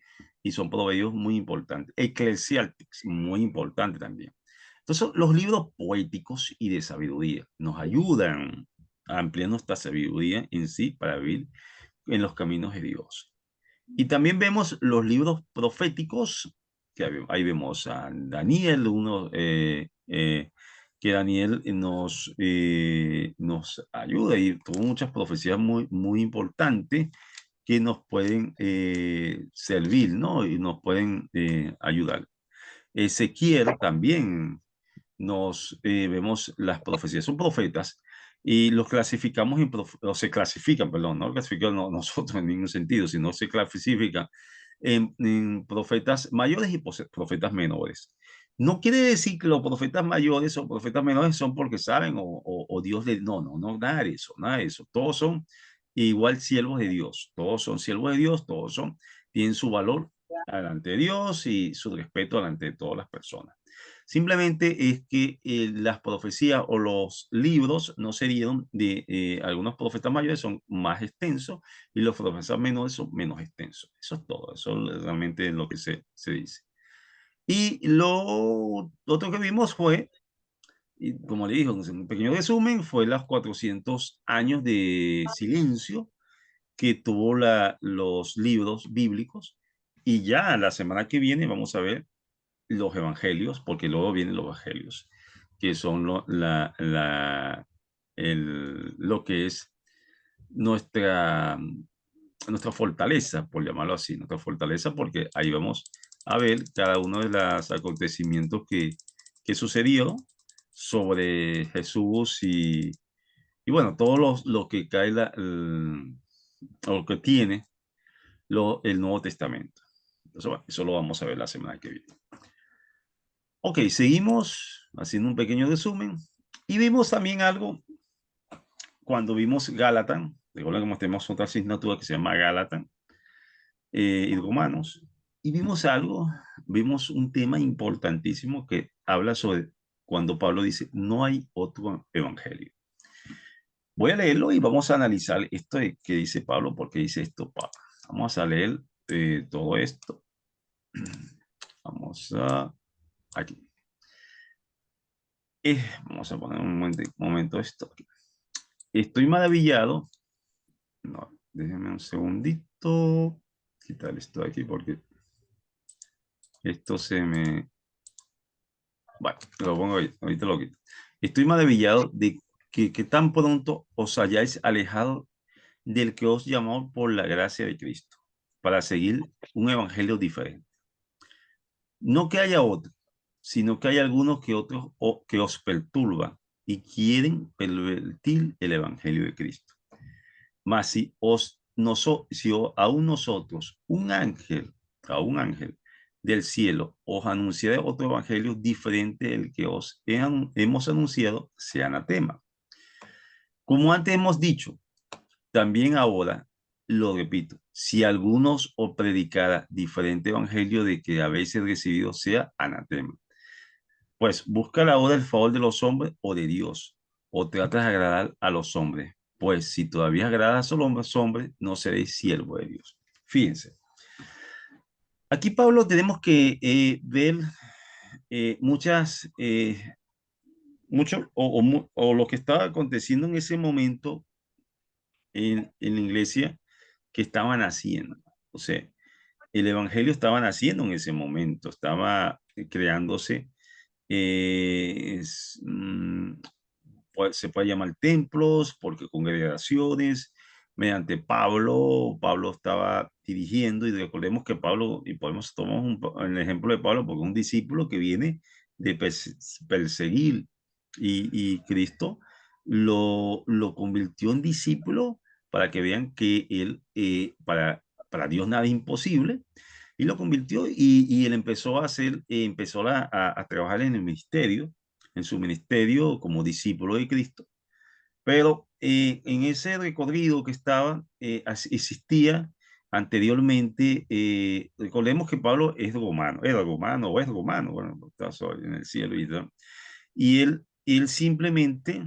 son proverbios muy importantes. Eclesiásticos, muy importante también. Entonces, los libros poéticos y de sabiduría nos ayudan a ampliar nuestra sabiduría en sí para vivir en los caminos de Dios. Y también vemos los libros proféticos, que ahí vemos a Daniel, que Daniel nos ayuda y tuvo muchas profecías muy importantes que nos pueden servir, ¿no? Y nos pueden ayudar. Ezequiel también vemos las profecías, son profetas y los clasificamos o se clasifican, perdón, no clasifican nosotros en ningún sentido, sino se clasifican en profetas mayores y profetas menores. No quiere decir que los profetas mayores o profetas menores son porque saben o Dios le... No, nada de eso, nada de eso. Todos son igual siervos de Dios, todos son siervos de Dios, tienen su valor delante de Dios y su respeto delante de todas las personas. Simplemente es que las profecías o los libros no se dieron de algunos profetas mayores, son más extensos y los profetas menores son menos extensos. Eso es todo, eso es realmente lo que se dice. Y lo otro que vimos fue, y como le digo, en un pequeño resumen, fue los 400 años de silencio que tuvo los libros bíblicos. Y ya la semana que viene vamos a ver los evangelios, porque luego vienen los evangelios, que son lo que es nuestra, nuestra fortaleza, por llamarlo así, nuestra fortaleza, porque ahí vamos a ver cada uno de los acontecimientos que sucedieron sobre Jesús Y bueno, todo lo que cae, o lo que tiene el Nuevo Testamento. Entonces, bueno, eso lo vamos a ver la semana que viene. Ok, seguimos haciendo un pequeño resumen. Y vimos también algo cuando vimos Gálatas. Recuerden que tenemos otra asignatura que se llama Gálatas y Romanos. Y vimos algo, vimos un tema importantísimo que habla sobre cuando Pablo dice, no hay otro evangelio. Voy a leerlo y vamos a analizar esto de que dice Pablo, porque dice esto Pablo. Vamos a leer todo esto. Vamos a aquí. Vamos a poner un momento esto aquí. Estoy maravillado. No, déjenme un segundito. Quitar esto de aquí porque esto se me... Bueno, lo pongo ahí, ahorita lo quito. Estoy maravillado de que tan pronto os hayáis alejado del que os llamó por la gracia de Cristo, para seguir un evangelio diferente. No que haya otro, sino que hay algunos que otros que os perturban y quieren pervertir el evangelio de Cristo. Mas si aún nosotros, a un ángel del cielo, os anunciaré otro evangelio diferente del que os hemos anunciado, sea anatema. Como antes hemos dicho, también ahora lo repito, si algunos os predicara diferente evangelio de que habéis recibido, sea anatema. Pues busca ahora el favor de los hombres o de Dios, o tratas de agradar a los hombres. Pues si todavía agradas a los hombres, no seréis siervo de Dios. Fíjense, aquí Pablo tenemos que ver muchas, mucho, o lo que estaba aconteciendo en ese momento en la iglesia que estaban haciendo. O sea, el evangelio estaba naciendo en ese momento, estaba creándose. Es, se puede llamar templos, porque congregaciones, mediante Pablo estaba dirigiendo, y recordemos que Pablo, y podemos tomar el ejemplo de Pablo, porque es un discípulo que viene de perseguir, y Cristo lo convirtió en discípulo para que vean que él, para Dios nada es imposible, y lo convirtió, y él empezó a hacer, empezó a trabajar en su ministerio como discípulo de Cristo. Pero en ese recorrido que estaba, existía anteriormente, recordemos que Pablo es romano, era romano o es romano, bueno, está en el cielo y él simplemente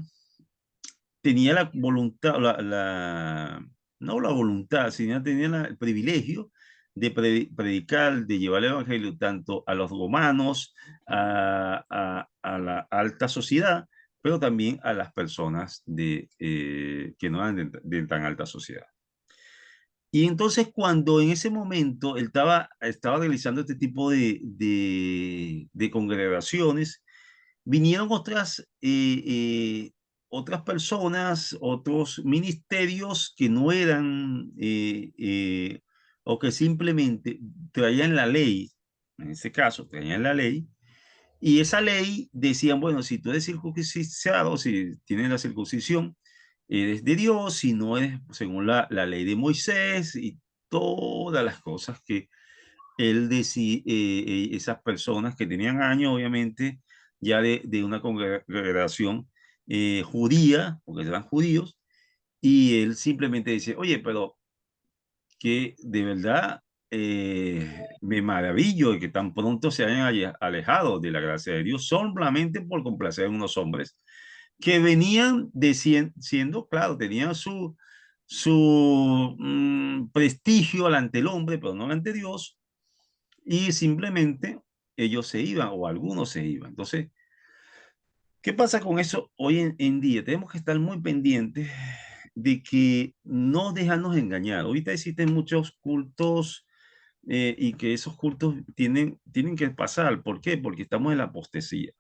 tenía la voluntad, no la voluntad, sino tenía el privilegio de predicar, de llevar el evangelio tanto a los romanos, a la alta sociedad, pero también a las personas que no eran de tan alta sociedad. Y entonces cuando en ese momento él estaba realizando este tipo de congregaciones, vinieron otras personas, otros ministerios que no eran, o que simplemente traían la ley, en ese caso traían la ley, y esa ley decían, bueno, si tú eres circuncidado, si tienes la circuncisión, eres de Dios, si no eres según la ley de Moisés, y todas las cosas que él decía, esas personas que tenían años, obviamente, ya de una congregación judía, porque eran judíos, y él simplemente dice, oye, pero que de verdad me maravillo de que tan pronto se hayan alejado de la gracia de Dios solamente por complacer a unos hombres que venían siendo, claro, tenían su prestigio ante el hombre, pero no ante Dios, y simplemente ellos se iban o algunos se iban. Entonces, ¿qué pasa con eso hoy en día? Tenemos que estar muy pendientes de que no dejarnos engañar. Ahorita existen muchos cultos y que esos cultos tienen que pasar. ¿Por qué? Porque estamos en la apostasía.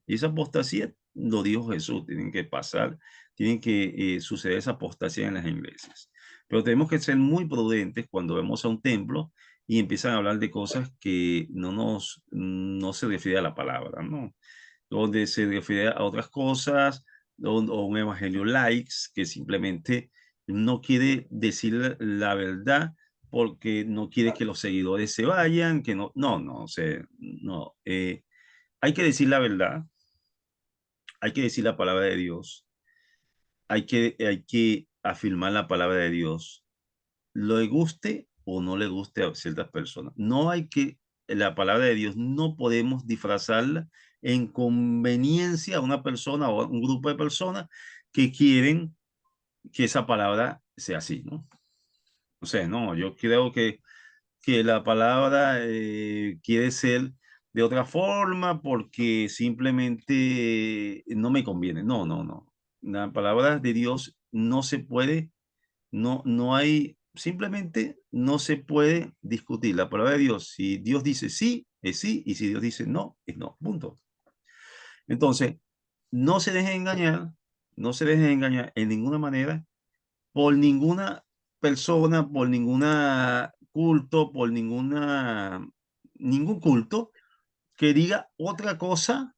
Y esa apostasía lo dijo Jesús, tienen que pasar, tienen que suceder esa apostasía en las iglesias. Pero tenemos que ser muy prudentes cuando vemos a un templo y empiezan a hablar de cosas que no se refiere a la palabra, ¿no? Donde se refiere a otras cosas, o un evangelio likes que simplemente no quiere decir la verdad porque no quiere que los seguidores se vayan, que no, o sea, no. Hay que decir la verdad, hay que decir la palabra de Dios, hay que afirmar la palabra de Dios, le guste o no le guste a ciertas personas. No hay que, la palabra de Dios no podemos disfrazarla en conveniencia a una persona o a un grupo de personas que quieren que esa palabra sea así, ¿no? O sea, no, yo creo que la palabra quiere ser de otra forma porque simplemente no me conviene. No, no, no. La palabra de Dios no se puede, no hay, simplemente no se puede discutir. La palabra de Dios, si Dios dice sí, es sí, y si Dios dice no, es no. Punto. Entonces, no se dejen engañar, no se dejen engañar en ninguna manera por ninguna persona, por ninguna culto, por ningún culto que diga otra cosa,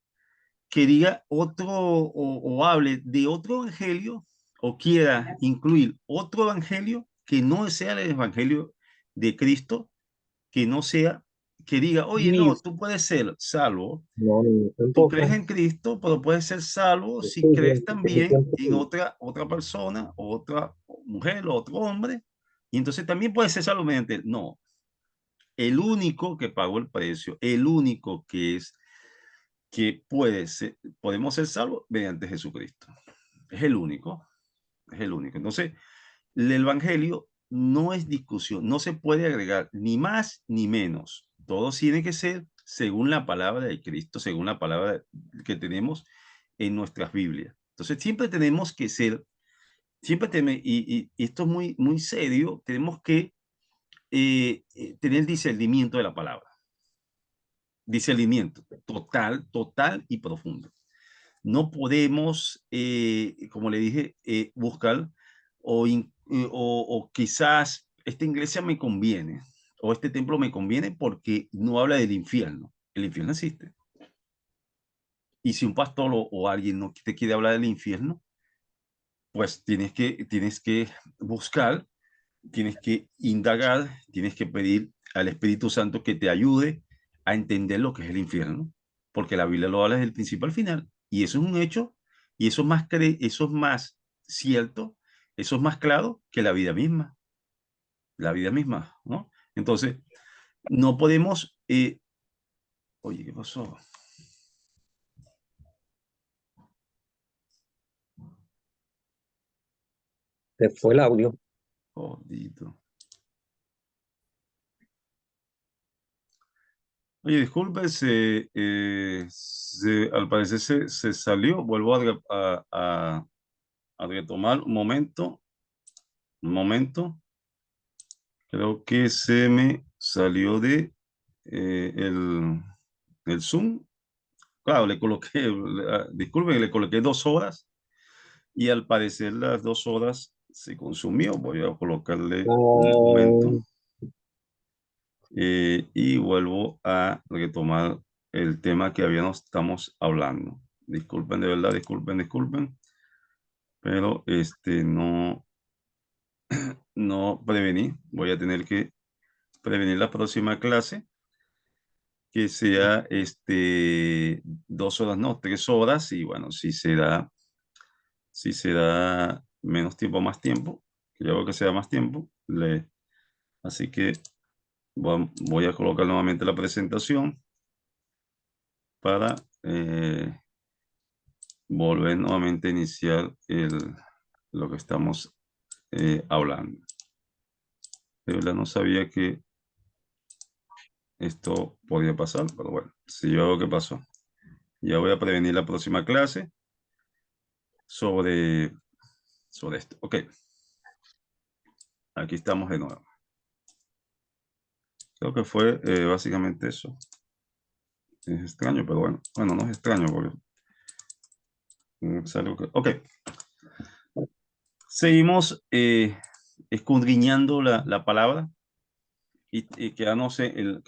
que diga otro o hable de otro evangelio o quiera incluir otro evangelio que no sea el evangelio de Cristo, que no sea, que diga, oye, Ni, no, tú puedes ser salvo. no, ni Tú crees tampoco. en Cristo, pero puedes ser salvo Yo si estoy crees diciendo que ese también tiempo en otra persona, otra mujer o otro hombre. Y entonces también puedes ser salvo mediante él. No, el único que pagó el precio, el único que es que podemos ser salvos mediante Jesucristo. Es el único, es el único. Entonces, el evangelio no es discusión, no se puede agregar ni más ni menos. Todo tiene que ser según la palabra de Cristo, según la palabra que tenemos en nuestras Biblias. Entonces, siempre tenemos que ser, siempre tenemos, y esto es muy, muy serio, tenemos que tener discernimiento de la palabra. Discernimiento total, total y profundo. No podemos, como le dije, buscar o quizás esta iglesia me conviene o este templo me conviene porque no habla del infierno. El infierno existe. Y si un pastor o alguien no te quiere hablar del infierno, pues tienes que buscar, tienes que indagar, tienes que pedir al Espíritu Santo que te ayude a entender lo que es el infierno, porque la Biblia lo habla desde el principio al final, y eso es un hecho, y eso es más cierto, eso es más claro que la vida misma, ¿no? Entonces, no podemos, oye, ¿qué pasó? se fue el audio. Jodito. Oye, disculpe, al parecer se salió, vuelvo a retomar un momento, creo que se me salió de el Zoom. Claro, le coloqué, disculpen, le coloqué 2 horas y al parecer las 2 horas se consumió. Voy a colocarle un momento Ah, y vuelvo a retomar el tema que estamos hablando. Disculpen, de verdad, disculpen, pero no prevení. Voy a tener que prevenir la próxima clase que sea 2 horas, no, 3 horas, y bueno, si será menos tiempo, más tiempo, que yo creo que sea más tiempo, así que voy a colocar nuevamente la presentación para volver nuevamente a iniciar lo que estamos hablando. De verdad no sabía que esto podía pasar, pero bueno, si yo veo que pasó. Ya voy a prevenir la próxima clase sobre, sobre esto. Ok, aquí estamos de nuevo. Creo que fue básicamente eso. Es extraño, pero bueno, no es extraño porque es algo que... Ok, seguimos escudriñando la palabra y quedamos en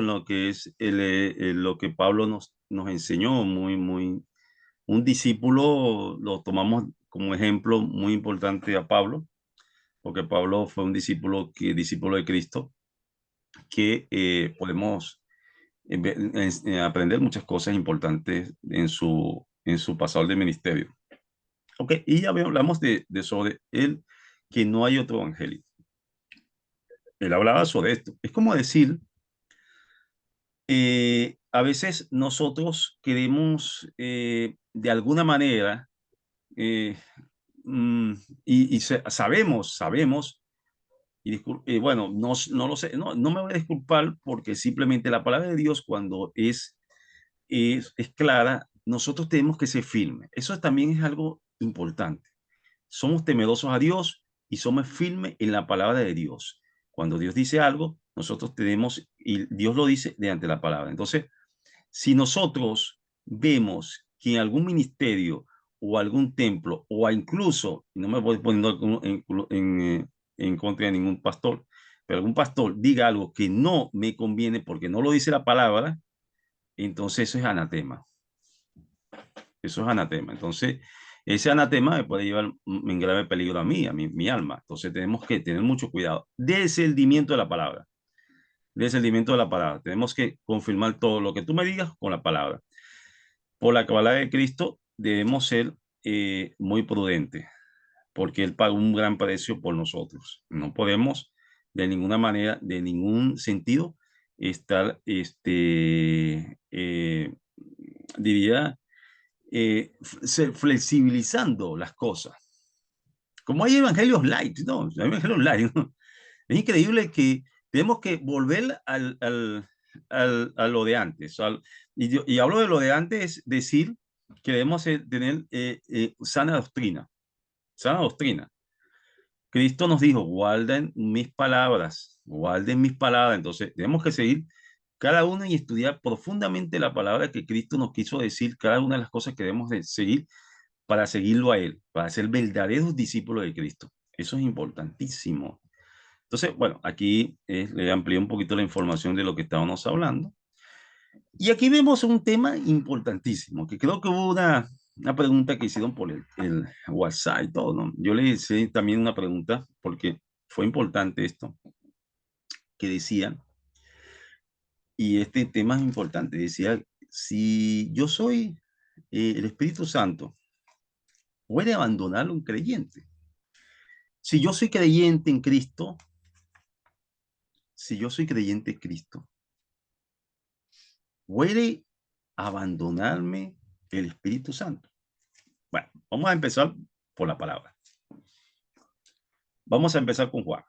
lo que es lo que Pablo nos enseñó muy, muy, un discípulo, lo tomamos como ejemplo muy importante a Pablo, porque Pablo fue un discípulo de Cristo, que podemos aprender muchas cosas importantes en su pasado de ministerio. Ok, y ya hablamos de sobre él, que no hay otro evangelio. Él hablaba sobre esto. Es como decir, a veces nosotros queremos de alguna manera, eh, mm, sabemos, y bueno, no lo sé, no me voy a disculpar porque simplemente la palabra de Dios cuando es clara, nosotros tenemos que ser firmes. Eso también es algo importante. Somos temerosos a Dios y somos firmes en la palabra de Dios. Cuando Dios dice algo, nosotros tenemos, y Dios lo dice mediante la palabra. Entonces, si nosotros vemos que en algún ministerio o algún templo, o incluso, no me voy poniendo en contra de ningún pastor, pero algún pastor diga algo que no me conviene porque no lo dice la palabra, entonces eso es anatema. Eso es anatema. Entonces, ese anatema me puede llevar en grave peligro a mí, mi alma. Entonces, tenemos que tener mucho cuidado. Discernimiento de la palabra. Discernimiento de la palabra. Tenemos que confirmar todo lo que tú me digas con la palabra. Por la palabra de Cristo, debemos ser muy prudentes, porque Él pagó un gran precio por nosotros. No podemos, de ninguna manera, de ningún sentido, estar, diría, flexibilizando las cosas. Como hay evangelios light, ¿no? Hay evangelios light, ¿no? Es increíble que tenemos que volver a lo de antes. Y hablo de lo de antes, es decir, que debemos tener sana doctrina. Sana doctrina. Cristo nos dijo, guarden mis palabras. Entonces, tenemos que seguir cada uno y estudiar profundamente la palabra que Cristo nos quiso decir, cada una de las cosas que debemos de seguir para seguirlo a Él, para ser verdaderos discípulos de Cristo. Eso es importantísimo. Entonces, bueno, aquí le amplié un poquito la información de lo que estábamos hablando. Y aquí vemos un tema importantísimo, que creo que hubo una pregunta que hicieron por el WhatsApp y todo, ¿no? Yo le hice también una pregunta, porque fue importante esto, que decía, y este tema es importante, decía, si yo soy el Espíritu Santo, ¿puede abandonarlo un creyente? Si yo soy creyente en Cristo, si yo soy creyente en Cristo, ¿puede abandonarme el Espíritu Santo? Bueno, vamos a empezar por la palabra. Vamos a empezar con Juan.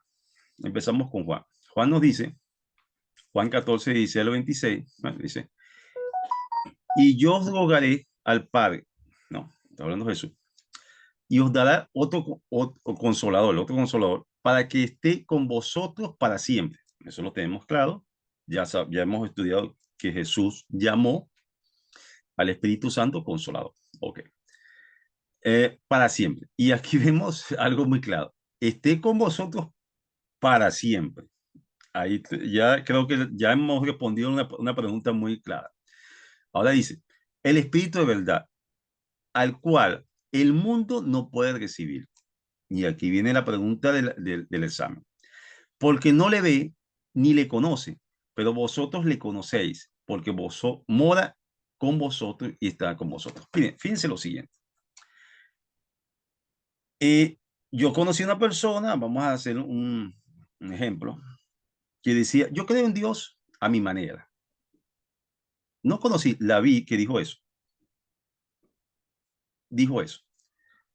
Empezamos con Juan. Juan nos dice, Juan 14, dice al 26, bueno, dice, y yo os rogaré al Padre, no, está hablando Jesús, y os dará otro consolador, para que esté con vosotros para siempre. Eso lo tenemos claro. Ya hemos estudiado que Jesús llamó al Espíritu Santo consolador. Ok. Para siempre. Y aquí vemos algo muy claro. Esté con vosotros para siempre. Ahí ya creo que ya hemos respondido una pregunta muy clara. Ahora dice, el Espíritu de verdad, al cual el mundo no puede recibir. Y aquí viene la pregunta del examen. Porque no le ve ni le conoce, pero vosotros le conocéis, porque vosotros mora con vosotros y está con vosotros. Fíjense lo siguiente. Yo conocí a una persona, vamos a hacer un ejemplo, que decía, yo creo en Dios a mi manera. No conocí, la vi que dijo eso. Dijo eso.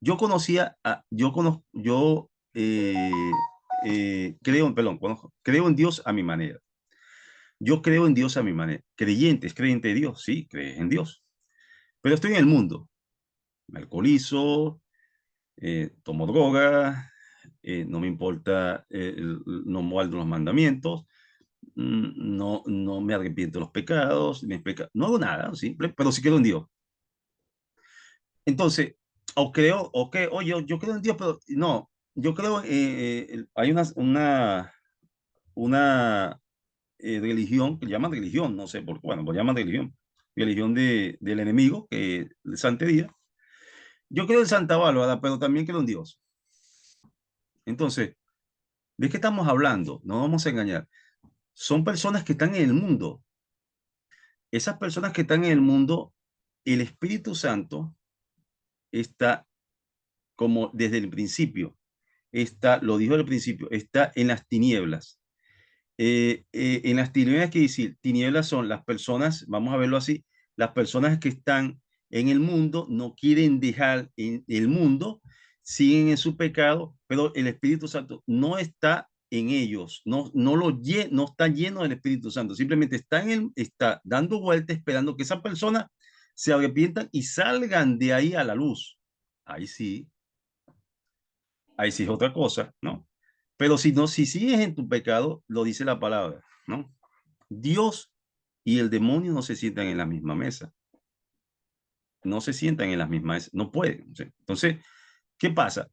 Yo conocía, yo conozco, yo creo en Dios a mi manera. Yo creo en Dios a mi manera. Creyente de Dios, sí, crees en Dios. Pero estoy en el mundo. Me alcoholizo, tomo droga, no me importa, no guardo los mandamientos, no me arrepiento de los pecados, no hago nada, simple, pero sí creo en Dios. Entonces, yo creo en Dios, pero no, yo creo, hay una religión que llaman religión, no sé por qué, bueno, lo llaman religión, religión del enemigo, que es de santería. Yo creo en Santa Bárbara, pero también creo en Dios. Entonces, ¿de qué estamos hablando? No vamos a engañar. Son personas que están en el mundo. Esas personas que están en el mundo, el Espíritu Santo está como desde el principio. Está, lo dijo al principio, está en las tinieblas. En las tinieblas, que decir, tinieblas son las personas, vamos a verlo así, las personas que están en el mundo, no quieren dejar en el mundo, siguen en su pecado, pero el Espíritu Santo no está en ellos, no está lleno del Espíritu Santo, simplemente está dando vuelta esperando que esa persona se arrepientan y salgan de ahí a la luz. Ahí sí, ahí sí es otra cosa, ¿no? Pero si no, si sigues en tu pecado, lo dice la palabra, ¿no? Dios y el demonio no se sientan en la misma mesa. No se sientan en las mismas, no pueden. ¿Sí? Entonces, ¿qué pasa?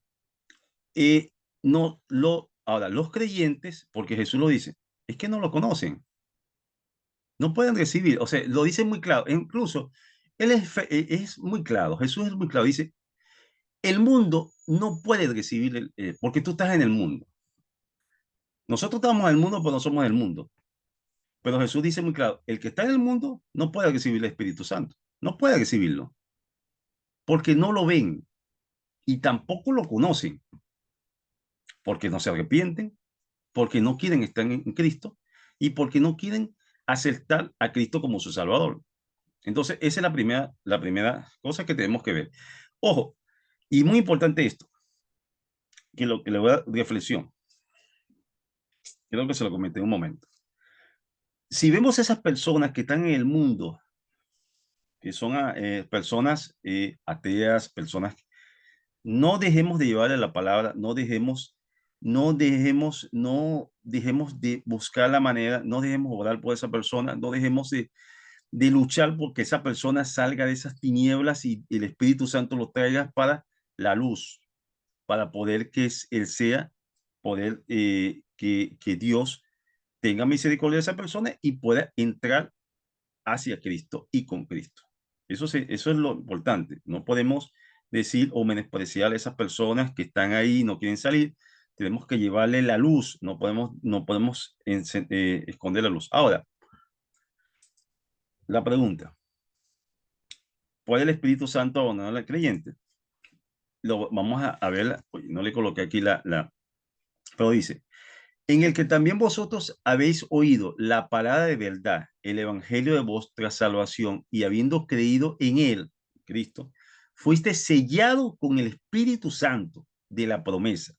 Ahora, los creyentes, porque Jesús lo dice, es que no lo conocen, no pueden recibir, o sea, lo dice muy claro, incluso él es muy claro, Jesús es muy claro, dice, el mundo no puede recibir, porque tú estás en el mundo. Nosotros estamos en el mundo, pero no somos del mundo. Pero Jesús dice muy claro, el que está en el mundo no puede recibir el Espíritu Santo, no puede recibirlo, porque no lo ven y tampoco lo conocen, porque no se arrepienten, porque no quieren estar en Cristo y porque no quieren aceptar a Cristo como su Salvador. Entonces, esa es la primera cosa que tenemos que ver. Ojo, y muy importante esto, que lo que le voy a dar reflexión, creo que se lo comenté en un momento. Si vemos esas personas que están en el mundo, que son personas ateas, personas, no dejemos de llevarle la palabra, no dejemos de buscar la manera, no dejemos orar por esa persona, no dejemos de luchar porque esa persona salga de esas tinieblas y el Espíritu Santo lo traiga para la luz, para poder que él sea, poder que Dios tenga misericordia de esa persona y pueda entrar hacia Cristo y con Cristo. Eso es lo importante. No podemos decir o menospreciar a esas personas que están ahí y no quieren salir. Tenemos que llevarle la luz. No podemos esconder la luz. Ahora, la pregunta. ¿Puede el Espíritu Santo abandonar al creyente? Vamos a ver. Oye, no le coloqué aquí pero dice, en el que también vosotros habéis oído la palabra de verdad, el evangelio de vuestra salvación, y habiendo creído en él, Cristo, fuiste sellado con el Espíritu Santo de la promesa.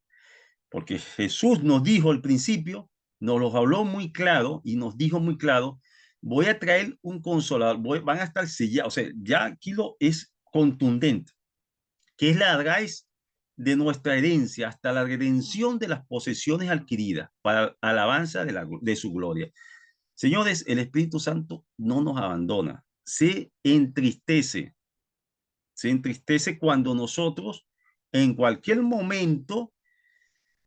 Porque Jesús nos dijo al principio, nos los habló muy claro y nos dijo muy claro, voy a traer un consolador, van a estar sellados, o sea, ya aquí lo es contundente, que es la raíz de nuestra herencia hasta la redención de las posesiones adquiridas para alabanza de su gloria. Señores, el Espíritu Santo no nos abandona, se entristece cuando nosotros en cualquier momento,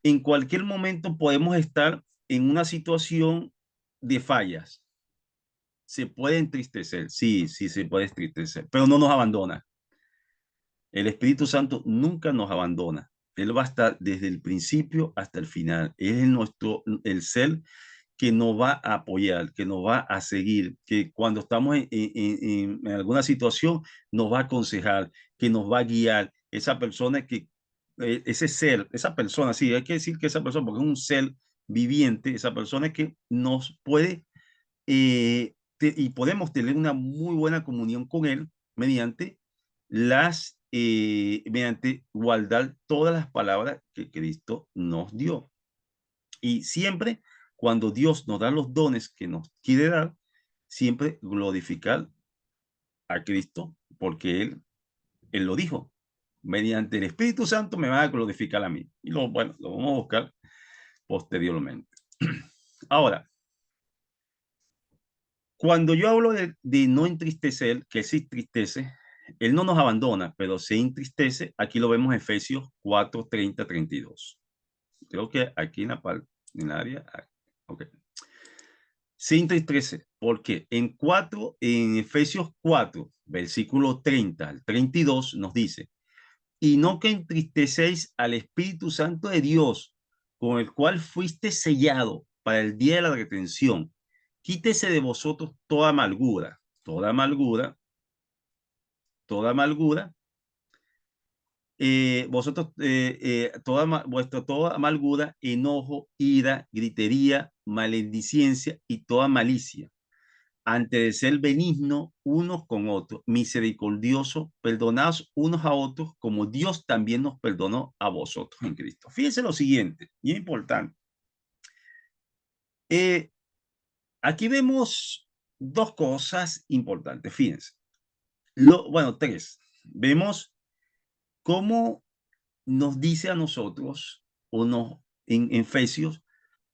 en cualquier momento podemos estar en una situación de fallas. Se puede entristecer, sí, sí se puede entristecer, pero no nos abandona. El Espíritu Santo nunca nos abandona. Él va a estar desde el principio hasta el final. Él es el ser que nos va a apoyar, que nos va a seguir, que cuando estamos en alguna situación nos va a aconsejar, que nos va a guiar. Esa persona ese ser, esa persona, sí, hay que decir que esa persona, porque es un ser viviente, esa persona que nos puede y podemos tener una muy buena comunión con Él mediante guardar todas las palabras que Cristo nos dio. Y siempre, cuando Dios nos da los dones que nos quiere dar, siempre glorificar a Cristo, porque Él lo dijo. Mediante el Espíritu Santo me va a glorificar a mí. Y bueno, lo vamos a buscar posteriormente. Ahora, cuando yo hablo de no entristecer, que se entristece, Él no nos abandona, pero se entristece. Aquí lo vemos en Efesios 4, 30, 32. Creo que aquí en la área, ok. Se entristece. Porque en Efesios 4, versículo 30 al 32 nos dice, y no que entristecéis al Espíritu Santo de Dios, con el cual fuiste sellado para el día de la retención. Quítese de vosotros toda amargura, toda amargura, toda amargura, enojo, ira, gritería, maledicencia y toda malicia. Antes de ser benigno unos con otros, misericordioso, perdonaos unos a otros, como Dios también nos perdonó a vosotros en Cristo. Fíjense lo siguiente, y es importante. Eh, Aquí vemos dos cosas importantes, fíjense. Bueno, tres. Vemos cómo nos dice a nosotros, o nos, en Efesios,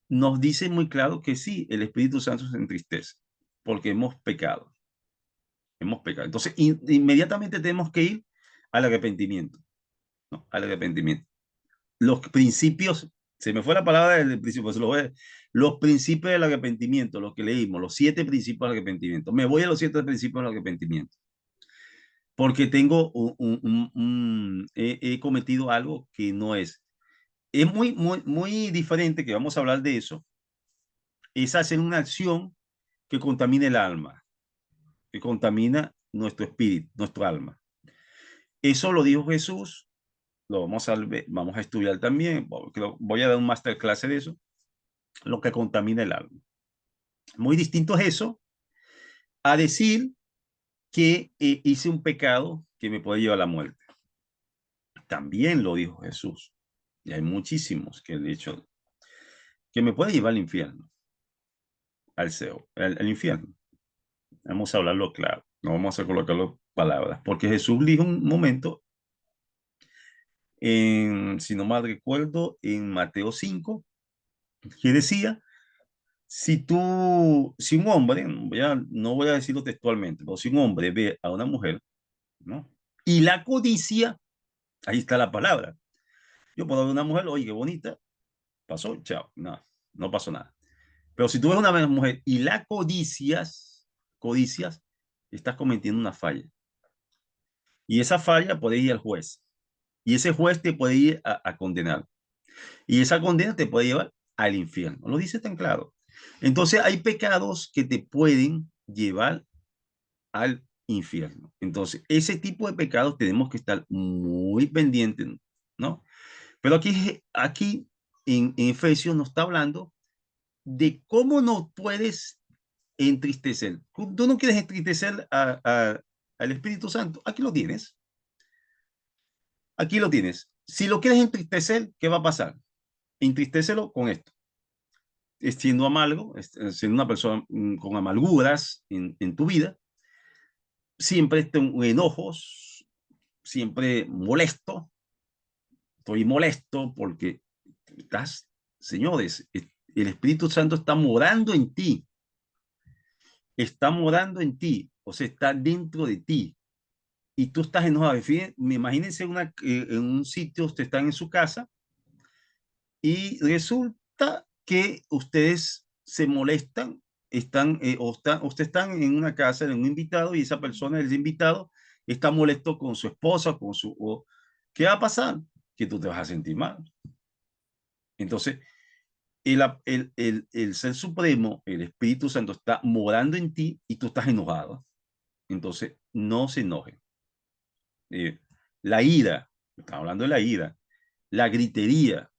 nos dice muy claro que sí, el Espíritu Santo se entristece, porque hemos pecado. Hemos pecado. Entonces, inmediatamente tenemos que ir al arrepentimiento, ¿no? Al arrepentimiento. Los principios, se me fue la palabra del principio, los principios del arrepentimiento, los que leímos, los 7 principios del arrepentimiento. Me voy a los 7 principios del arrepentimiento, porque tengo he cometido algo que no es. Es muy diferente, que vamos a hablar de eso, es hacer una acción que contamine el alma, que contamina nuestro espíritu, nuestro alma. Eso lo dijo Jesús, lo vamos a estudiar también, voy a dar un masterclass de eso, lo que contamina el alma. Muy distinto es eso a decir que hice un pecado que me puede llevar a la muerte. También lo dijo Jesús. Y hay muchísimos que han dicho que me puede llevar al infierno, al Seol, al infierno. Vamos a hablarlo claro, no vamos a colocarlo palabras, porque Jesús dijo un momento, si no mal recuerdo, en Mateo 5, que decía, si un hombre, no voy a decirlo textualmente, pero si un hombre ve a una mujer, ¿no? Y la codicia, ahí está la palabra. Yo puedo ver una mujer, oye, qué bonita, pasó, chao, no, no pasó nada. Pero si tú ves una mujer y la codicias, estás cometiendo una falla. Y esa falla puede ir al juez. Y ese juez te puede ir a condenar. Y esa condena te puede llevar al infierno. Lo dice tan claro. Entonces hay pecados que te pueden llevar al infierno. Entonces, ese tipo de pecados tenemos que estar muy pendientes, ¿no? Pero aquí en Efesios nos está hablando de cómo no puedes entristecer. Tú no quieres entristecer al Espíritu Santo. Aquí lo tienes. Aquí lo tienes. Si lo quieres entristecer, ¿qué va a pasar? Entristécelo con esto. Siendo amargo, siendo una persona con amarguras en tu vida, siempre enojos, siempre molesto. Estoy molesto porque estás, señores, el Espíritu Santo está morando en ti, o sea, está dentro de ti. Y tú estás enojado. Imagínense en un sitio, ustedes están en su casa y resulta que ustedes se molestan, ustedes están en una casa de un invitado y esa persona, el invitado, está molesto con su esposa, ¿qué va a pasar? Que tú te vas a sentir mal. Entonces, el Ser Supremo, el Espíritu Santo, está morando en ti y tú estás enojado. Entonces, no se enojen. Eh, la ira, estamos hablando de la ira, la gritería,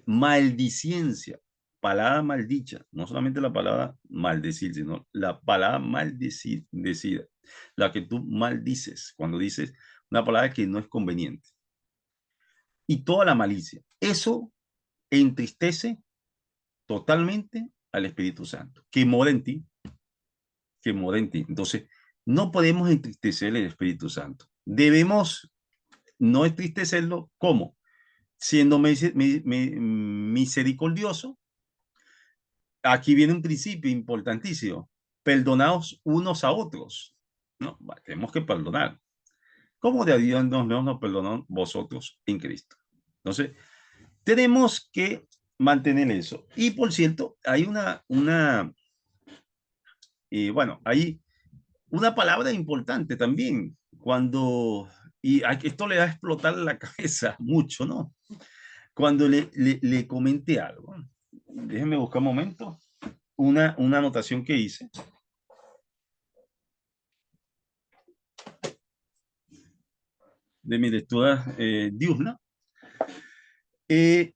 maldiciencia, palabra maldicha, no solamente la palabra maldecir, sino la palabra maldecida, la que tú maldices cuando dices una palabra que no es conveniente. Y toda la malicia. Eso entristece totalmente al Espíritu Santo, que mora en ti, que mora en ti. Entonces, no podemos entristecer el Espíritu Santo. Debemos no entristecerlo, ¿cómo? Siendo misericordioso. Aquí viene un principio importantísimo. Perdonaos unos a otros. No, tenemos que perdonar. ¿Cómo de Dios nos perdonó vosotros en Cristo? Entonces, tenemos que mantener eso. Y por cierto, hay bueno, hay una palabra importante también, esto le va a explotar la cabeza mucho, ¿no? Cuando le comenté algo. Déjenme buscar un momento, una anotación que hice. De mi lectura diurna. Eh,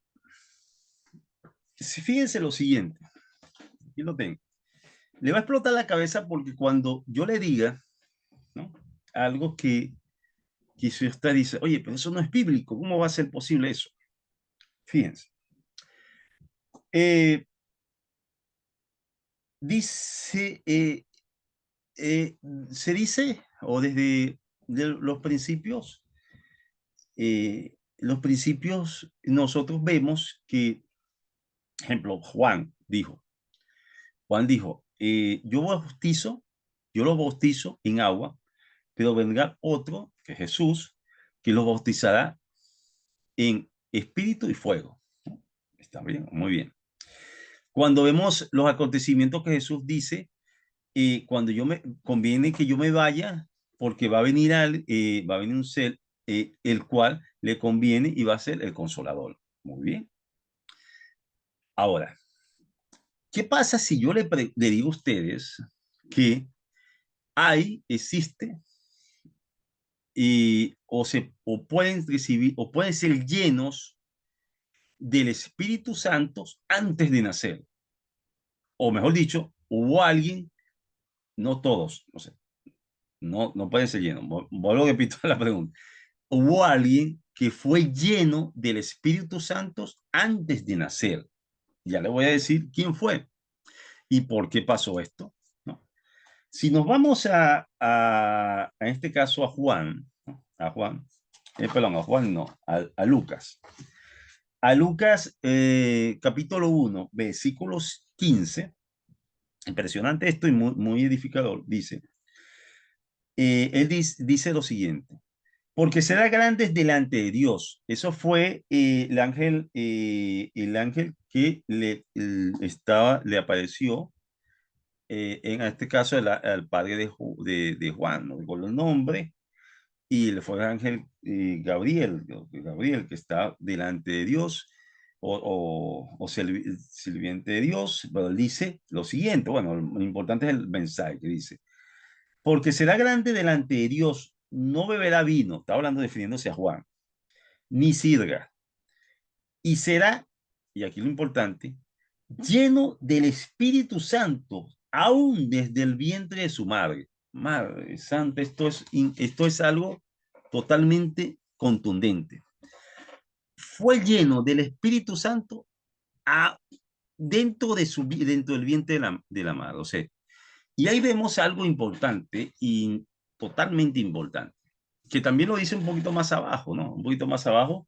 Fíjense lo siguiente, aquí lo tengo. Le va a explotar la cabeza porque cuando yo le diga, ¿no?, algo que si usted dice, oye, pero eso no es bíblico, ¿cómo va a ser posible eso? Fíjense. Eh, dice, eh, se dice, o desde los principios, nosotros vemos que, ejemplo, Juan dijo, yo lo bautizo en agua, pero vendrá otro, que es Jesús, que los bautizará en espíritu y fuego. Está bien, muy bien. Cuando vemos los acontecimientos que Jesús dice, cuando conviene que yo me vaya, porque va a venir un ser, el cual le conviene y va a ser el consolador. Muy bien. Ahora, ¿qué pasa si yo le digo a ustedes que existe o pueden recibir o pueden ser llenos del Espíritu Santo antes de nacer? O mejor dicho, hubo alguien, no todos, no sé, no pueden ser llenos. Vuelvo a repetir la pregunta. Hubo alguien que fue lleno del Espíritu Santo antes de nacer. Ya le voy a decir quién fue y por qué pasó esto, ¿no? Si nos vamos en este caso a Juan, ¿no?, perdón, a Juan no, a Lucas. A Lucas, capítulo 1, versículos 15. Impresionante esto y muy edificador. Dice, él dice lo siguiente: porque será grande delante de Dios. Eso fue el ángel que le apareció, en este caso al padre de Juan, no recuerdo el nombre, y le fue el ángel Gabriel, que está delante de Dios, o sirviente de Dios, pero él dice lo siguiente, bueno, lo importante es el mensaje que dice, porque será grande delante de Dios, no beberá vino, está hablando definiéndose a Juan, ni sidra, y será, y aquí lo importante, lleno del Espíritu Santo, aún desde el vientre de su madre. Madre Santa, esto es algo totalmente contundente. Fue lleno del Espíritu Santo a, dentro del vientre de la madre. O sea, y ahí vemos algo importante y totalmente importante, que también lo dice un poquito más abajo, ¿no? Un poquito más abajo,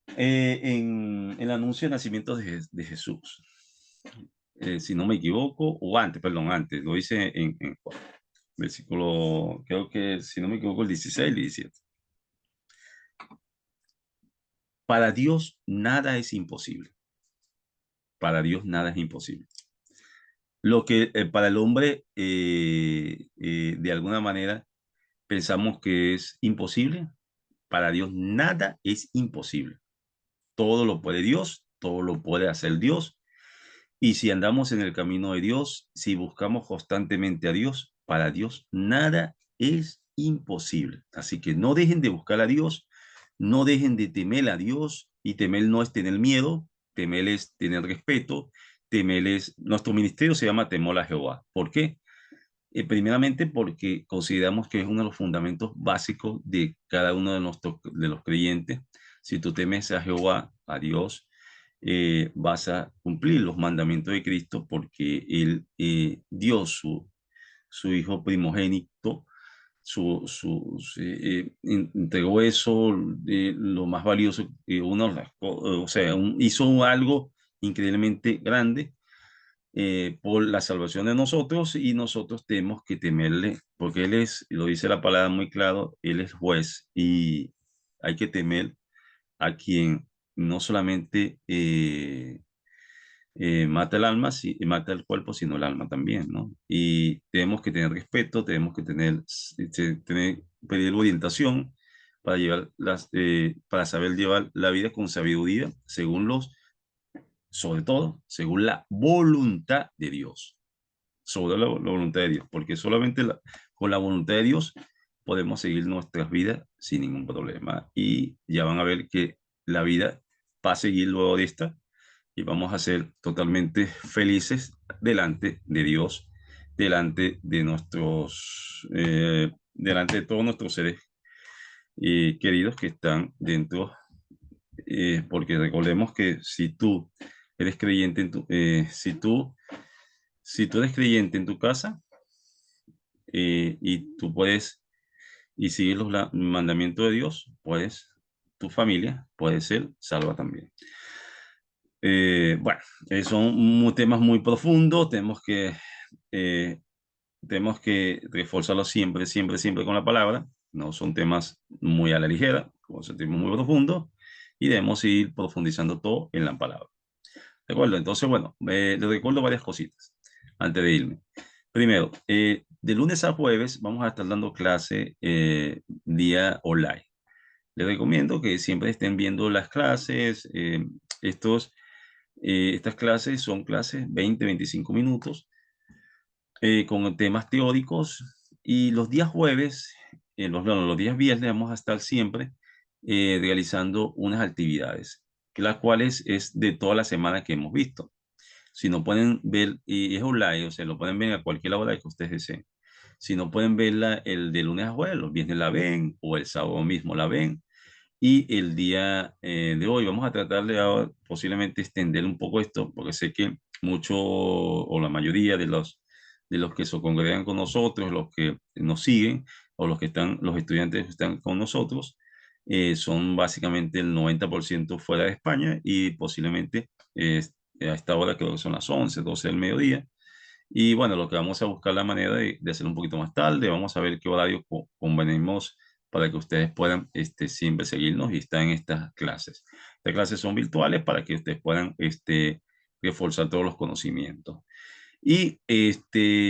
en el anuncio de nacimiento de Jesús. Si no me equivoco, o antes, perdón, antes, lo dice en Juan, versículo, creo que, si no me equivoco, el 16 y 17. Para Dios nada es imposible. Para Dios nada es imposible. Lo que para el hombre, de alguna manera, pensamos que es imposible, para Dios nada es imposible. Todo lo puede Dios, todo lo puede hacer Dios. Y si andamos en el camino de Dios, si buscamos constantemente a Dios, para Dios nada es imposible. Así que no dejen de buscar a Dios, no dejen de temer a Dios, y temer no es tener miedo, temer es tener respeto, nuestro ministerio se llama Temor a Jehová. ¿Por qué? Primeramente porque consideramos que es uno de los fundamentos básicos de cada uno de los creyentes. Si tú temes a Jehová, a Dios, vas a cumplir los mandamientos de Cristo, porque Él dio su Hijo primogénito, entregó eso, lo más valioso, o sea, hizo algo increíblemente grande, por la salvación de nosotros, y nosotros tenemos que temerle, porque Él es, lo dice la palabra muy claro, Él es juez, y hay que temer a quien no solamente mata el alma, mata el cuerpo, sino el alma también, ¿no? Y tenemos que tener respeto, tenemos que pedir orientación para para saber llevar la vida con sabiduría, sobre todo, según la voluntad de Dios, sobre la voluntad de Dios, porque solamente con la voluntad de Dios podemos seguir nuestras vidas sin ningún problema. Y ya van a ver que la vida va a seguir luego de esta y vamos a ser totalmente felices delante de Dios, delante de todos nuestros seres queridos que están dentro, porque recordemos que si tú eres creyente si tú eres creyente en tu casa y tú puedes y sigues los mandamientos de Dios, pues tu familia puede ser salva también. Bueno, son temas muy profundos, eh, tenemos que reforzarlo siempre, siempre, siempre con la palabra. No son temas muy a la ligera, son temas muy profundos y debemos ir profundizando todo en la palabra. ¿De acuerdo? Entonces, bueno, les recuerdo varias cositas antes de irme. Primero, de lunes a jueves vamos a estar dando clase día online. Les recomiendo que siempre estén viendo las clases. Estas clases son clases 20-25 minutos con temas teóricos y los días jueves, los días viernes vamos a estar siempre realizando unas actividades, las cuales es de toda la semana que hemos visto. Si no pueden ver, y es online, o sea, lo pueden ver a cualquier hora que ustedes deseen. Si no pueden verla el de lunes a jueves, los viernes la ven o el sábado mismo la ven. Y el día de hoy vamos a tratar de ahora posiblemente extender un poco esto, porque sé que mucho o la mayoría de los que se congregan con nosotros, los que nos siguen o los estudiantes que están con nosotros, son básicamente el 90% fuera de España y posiblemente a esta hora creo que son las 11 12 del mediodía. Y bueno, lo que vamos a buscar la manera de hacer un poquito más tarde, vamos a ver qué horario convenimos para que ustedes puedan siempre seguirnos y estar en estas clases. Estas clases son virtuales para que ustedes puedan reforzar todos los conocimientos. Y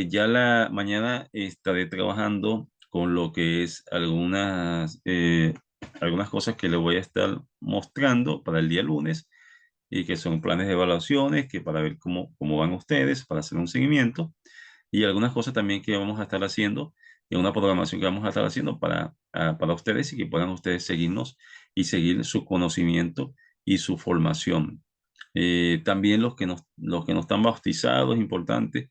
ya la mañana estaré trabajando con lo que es algunas cosas que les voy a estar mostrando para el día lunes y que son planes de evaluaciones que para ver cómo van ustedes, para hacer un seguimiento y algunas cosas también que vamos a estar haciendo y una programación que vamos a estar haciendo para ustedes y que puedan ustedes seguirnos y seguir su conocimiento y su formación. También los que no están bautizados, es importante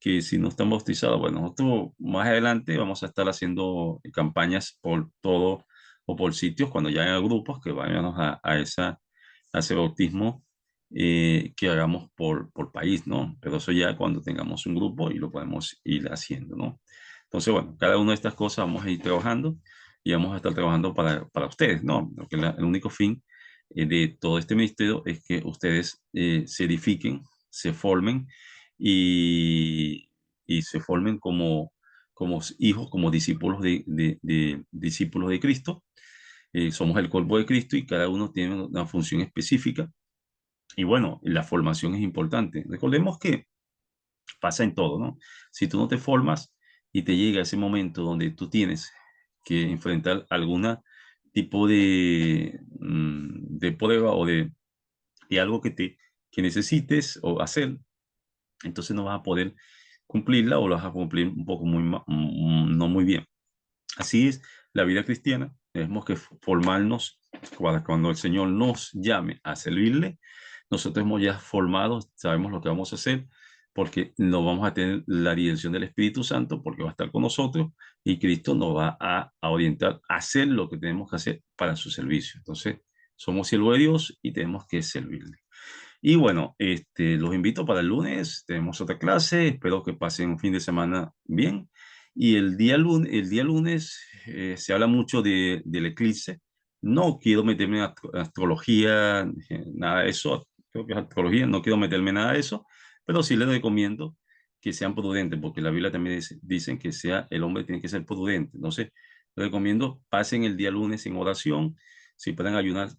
que si no están bautizados, bueno, nosotros más adelante vamos a estar haciendo campañas por todo o por sitios cuando ya haya grupos que vayan a ese bautismo que hagamos por país, ¿no? Pero eso ya cuando tengamos un grupo y lo podemos ir haciendo, ¿no? Entonces, bueno, cada una de estas cosas vamos a ir trabajando y vamos a estar trabajando para ustedes, ¿no? Porque el único fin de todo este ministerio es que ustedes se edifiquen, se formen y, y se formen como hijos, como discípulos discípulos de Cristo. Somos el cuerpo de Cristo y cada uno tiene una función específica. Y bueno, la formación es importante. Recordemos que pasa en todo, ¿no? Si tú no te formas y te llega ese momento donde tú tienes que enfrentar alguna tipo de prueba de algo que necesites o hacer, entonces no vas a poder cumplirla o la vas a cumplir un poco no muy bien. Así es la vida cristiana. Tenemos que formarnos para cuando el Señor nos llame a servirle. Nosotros hemos ya formado, sabemos lo que vamos a hacer, porque nos vamos a tener la dirección del Espíritu Santo, porque va a estar con nosotros y Cristo nos va a orientar a hacer lo que tenemos que hacer para su servicio. Entonces, somos siervos de Dios y tenemos que servirle. Y bueno, los invito para el lunes, tenemos otra clase, espero que pasen un fin de semana bien. Y el día lunes se habla mucho del eclipse. No quiero meterme en astrología, nada de eso, creo que es astrología, no quiero meterme en nada de eso, pero sí les recomiendo que sean prudentes, porque la Biblia también dicen que el hombre tiene que ser prudente. Entonces, les recomiendo pasen el día lunes en oración, si pueden ayunar,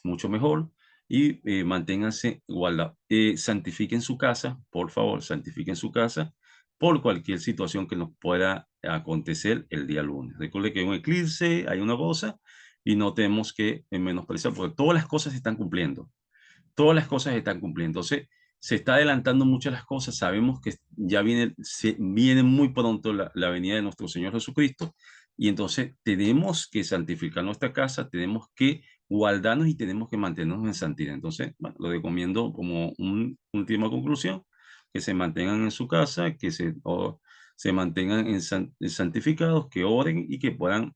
mucho mejor y manténganse igualdad. Santifiquen su casa, por favor, santifiquen su casa por cualquier situación que nos pueda acontecer el día lunes. Recuerde que hay un eclipse, hay una cosa, y no tenemos que menospreciar, porque todas las cosas se están cumpliendo. Todas las cosas se están cumpliendo. Entonces, se está adelantando muchas las cosas. Sabemos que ya viene muy pronto la venida de nuestro Señor Jesucristo. Y entonces tenemos que santificar nuestra casa, tenemos que guardarnos y tenemos que mantenernos en santidad. Entonces, bueno, lo recomiendo como última conclusión, que se mantengan en su casa, se mantengan santificados, que oren y que puedan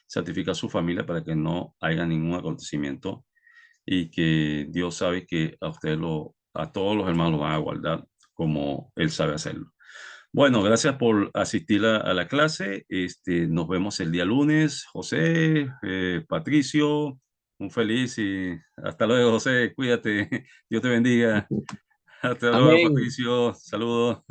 santificar su familia para que no haya ningún acontecimiento y que Dios sabe que a todos los hermanos lo van a guardar como Él sabe hacerlo. Bueno, gracias por asistir a la clase. Nos vemos el día lunes. José, Patricio, un feliz y hasta luego, José. Cuídate. Dios te bendiga. Hasta luego, Amén. Patricio. Saludos.